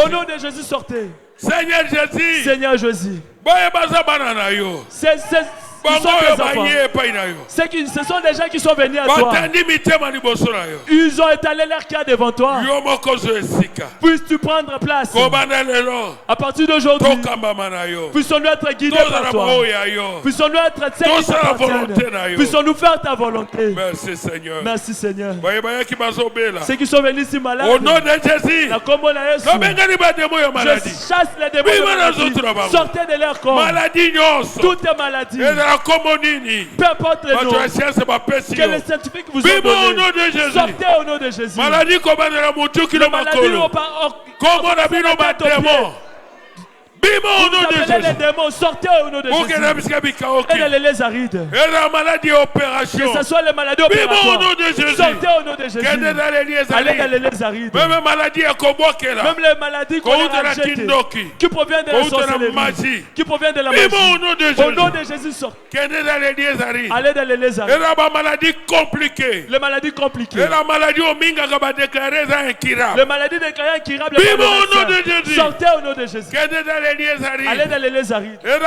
Au nom de Jésus, sortez. Seigneur Jésus. Seigneur Jésus. Ce sont des gens qui sont venus à toi. Ils ont étalé leur cœur devant toi. Puisses-tu prendre place. À partir d'aujourd'hui, puissons-nous être guidés par toi. Puissons-nous être ceux qui t'appartiennent. Puissons-nous faire ta volonté. Merci Seigneur. Merci Seigneur. Ceux qui sont venus si malades, au nom de Jésus, je chasse les démons de maladie. Sortez de leur corps. Toutes les maladies. Peu importe le nom que les scientifiques vous ont donné. Sortez au nom de Jésus. Maladie comme les maladies n'ont pas les démons, sortez au nom de Jésus. Et dans les lézarides, que ce soit les maladies opératoires, sortez au nom de Jésus. Allez dans les lézarides. Même les maladies qu'on a rejetées, qui proviennent de la sorcellerie, qui proviennent de la magie, au nom de Jésus, sortez. Allez dans les lézarides. Les maladies compliquées, les maladies compliquées, les maladies déclarées incurables, sortez au nom de Jésus. Allez dans les lézarides. Même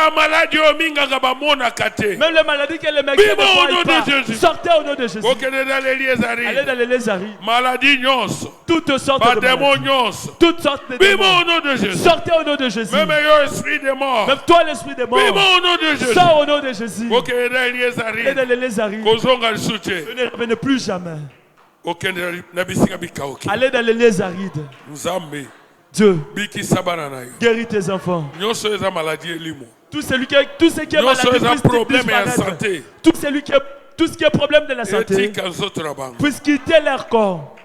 les maladies que les médecins ne voient pas, sortez au nom de Jésus. Allez dans les lézarides. Toutes sortes de maladies, toutes sortes de démons, sortez au nom de Jésus. Même toi l'esprit des morts, sors au nom de Jésus. Allez dans les lézarides. Ne revenez plus jamais. Allez dans les lézarides. Dieu, guéris tes enfants. Tout ce qui est maladie, tout ce qui est problème de la santé, puisse quitter leur corps.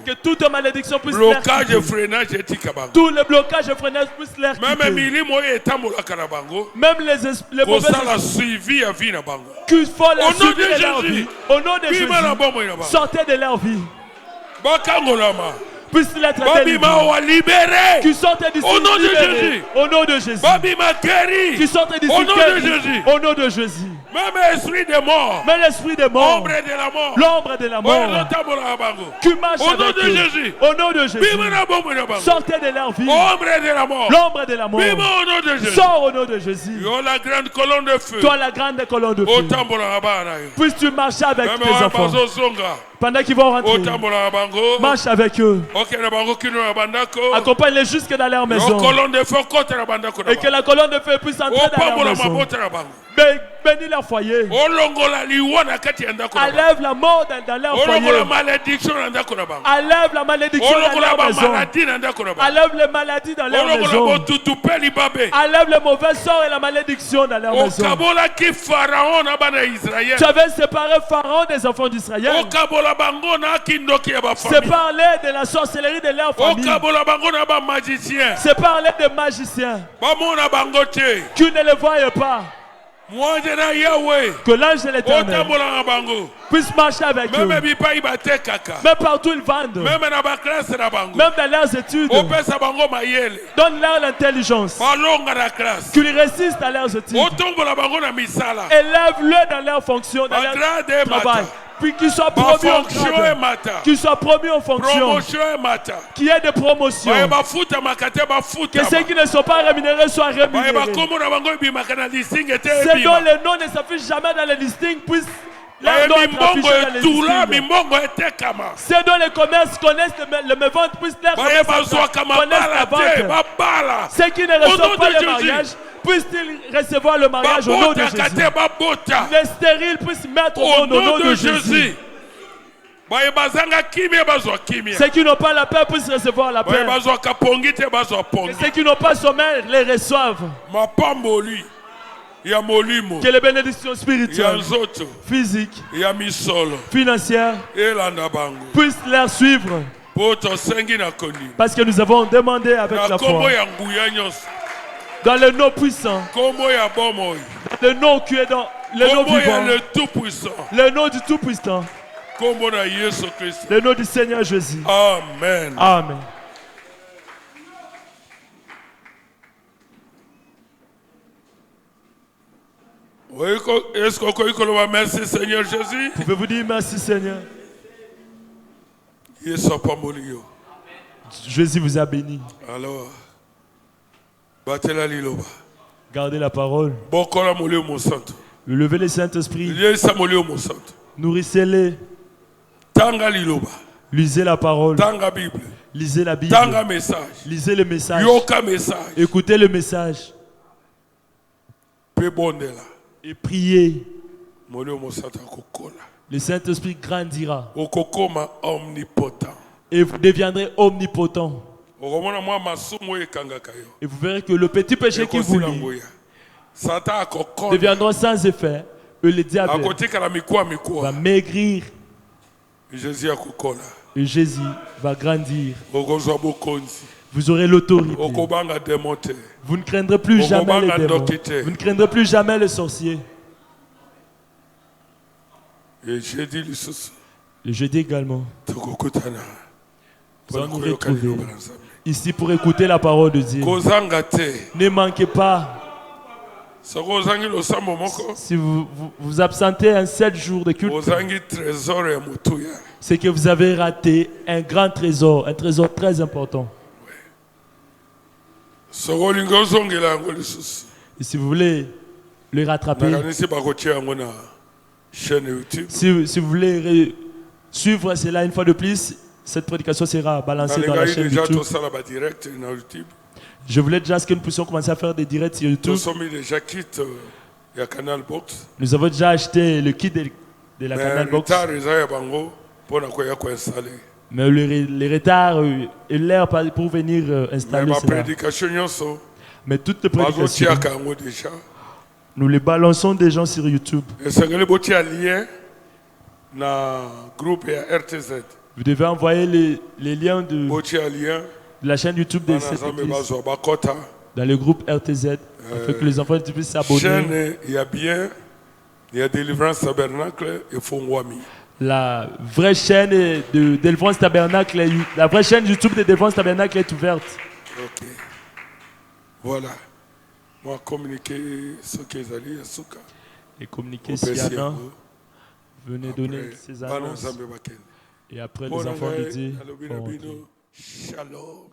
Que toute malédiction puisse les quitter. Tout le blocage et freinage puisse les quitter. Même les mauvais qu'il faut les suivre de leur vie. Au nom de Jésus, sortez de leur vie. Puisse-t-il être délivré, qui sortent d'ici libérés, au nom de Jésus, qui sortent d'ici guéris, au nom de Jésus. Même l'esprit des morts, l'ombre de la mort, qui marche avec eux, au nom de Jésus, sortez de leur vie, l'ombre de la mort, sors au nom de Jésus. Toi la grande colonne de feu, puisses-tu marcher avec tes enfants pendant qu'ils vont rentrer, marche avec eux, accompagne-les jusque dans leur maison, et que la colonne de feu puisse entrer dans leur maison. Bénis leur foyer. Enlève la mort dans leur foyer. Enlève la malédiction dans leur maison. Enlève les maladies dans leur maison. Enlève le mauvais sort et la malédiction dans leur maison. Tu avais séparé Pharaon des enfants d'Israël. Séparé de la sorcellerie de leur famille. Séparé des magiciens. Tu ne les voyais pas. Que l'ange de l'Éternel puisse marcher avec eux. Même partout ils vendent. Même dans leurs études. Donne-leur l'intelligence. Qu'ils résistent à leurs études. Élève-le dans leurs fonctions, dans leur travail. Puis qu'ils soient promus en grade. Qu'ils soient promus en fonction. Qu'il y ait des promotions. Que ceux qui ne sont pas rémunérés soient rémunérés. Ceux dont les noms ne s'affichent jamais dans les listings puissent leur nom être affiché dans les listings. Ceux dont les commerces connaissent les ventes puissent leur connaître la vente. Ceux qui ne reçoivent pas le mariage puissent-ils recevoir le mariage au nom de Jésus. Les stériles puissent mettre au nom de Jésus. Ceux qui n'ont pas la paix puissent recevoir la paix. Et ceux qui n'ont pas sommeil les reçoivent. Que les bénédictions spirituelles, physiques, financières puissent les suivre. Parce que nous avons demandé avec la foi. Dans le nom puissant, le nom qui est dans le nom vivant, le nom du Tout-Puissant, le nom du Seigneur Jésus. Amen. Amen. Est-ce qu'on peut dire merci Seigneur Jésus? Pouvez-vous dire merci Seigneur? Jésus vous a béni. Alors, gardez la parole. Levez le Saint-Esprit. Nourrissez-les. Lisez la parole. Lisez la Bible. Lisez le message. Écoutez le message. Et priez. Le Saint-Esprit grandira. Et vous deviendrez omnipotent. Et vous verrez que le petit péché qui vous lie deviendra sans effet. Et le diable va maigrir. Et Jésus va grandir. Vous aurez l'autorité. Vous ne craindrez plus jamais les démons. Vous ne craindrez plus jamais les sorciers. Et jeudi également. Nous allons nous retrouver ici pour écouter la parole de Dieu. Ne manquez pas. Si vous vous absentez un 7 jours de culte, c'est que vous avez raté un grand trésor, un trésor très important. Et si vous voulez le rattraper, si vous voulez suivre cela une fois de plus, cette prédication sera balancée dans la chaîne YouTube. Je voulais déjà que nous puissions commencer à faire des directs sur YouTube. Nous avons déjà acheté le kit de la Canal Box. Mais les retards et l'air pour venir installer cela. Mais toutes les prédications, nous les balançons déjà sur YouTube. Vous devez envoyer les liens de la chaîne YouTube de cette église dans le groupe RTZ afin que les enfants puissent s'abonner. Il y a Délivrance Tabernacle et Fongwami. La vraie chaîne de Délivrance Tabernacle, la vraie chaîne YouTube de Délivrance Tabernacle est ouverte. Ok. Voilà. Moi, communiquer ce qu'ils allaient à Souka. Et communiquer s'il y en a. Venez donner ces annonces. Et après, les enfants de Dieu. Shalom.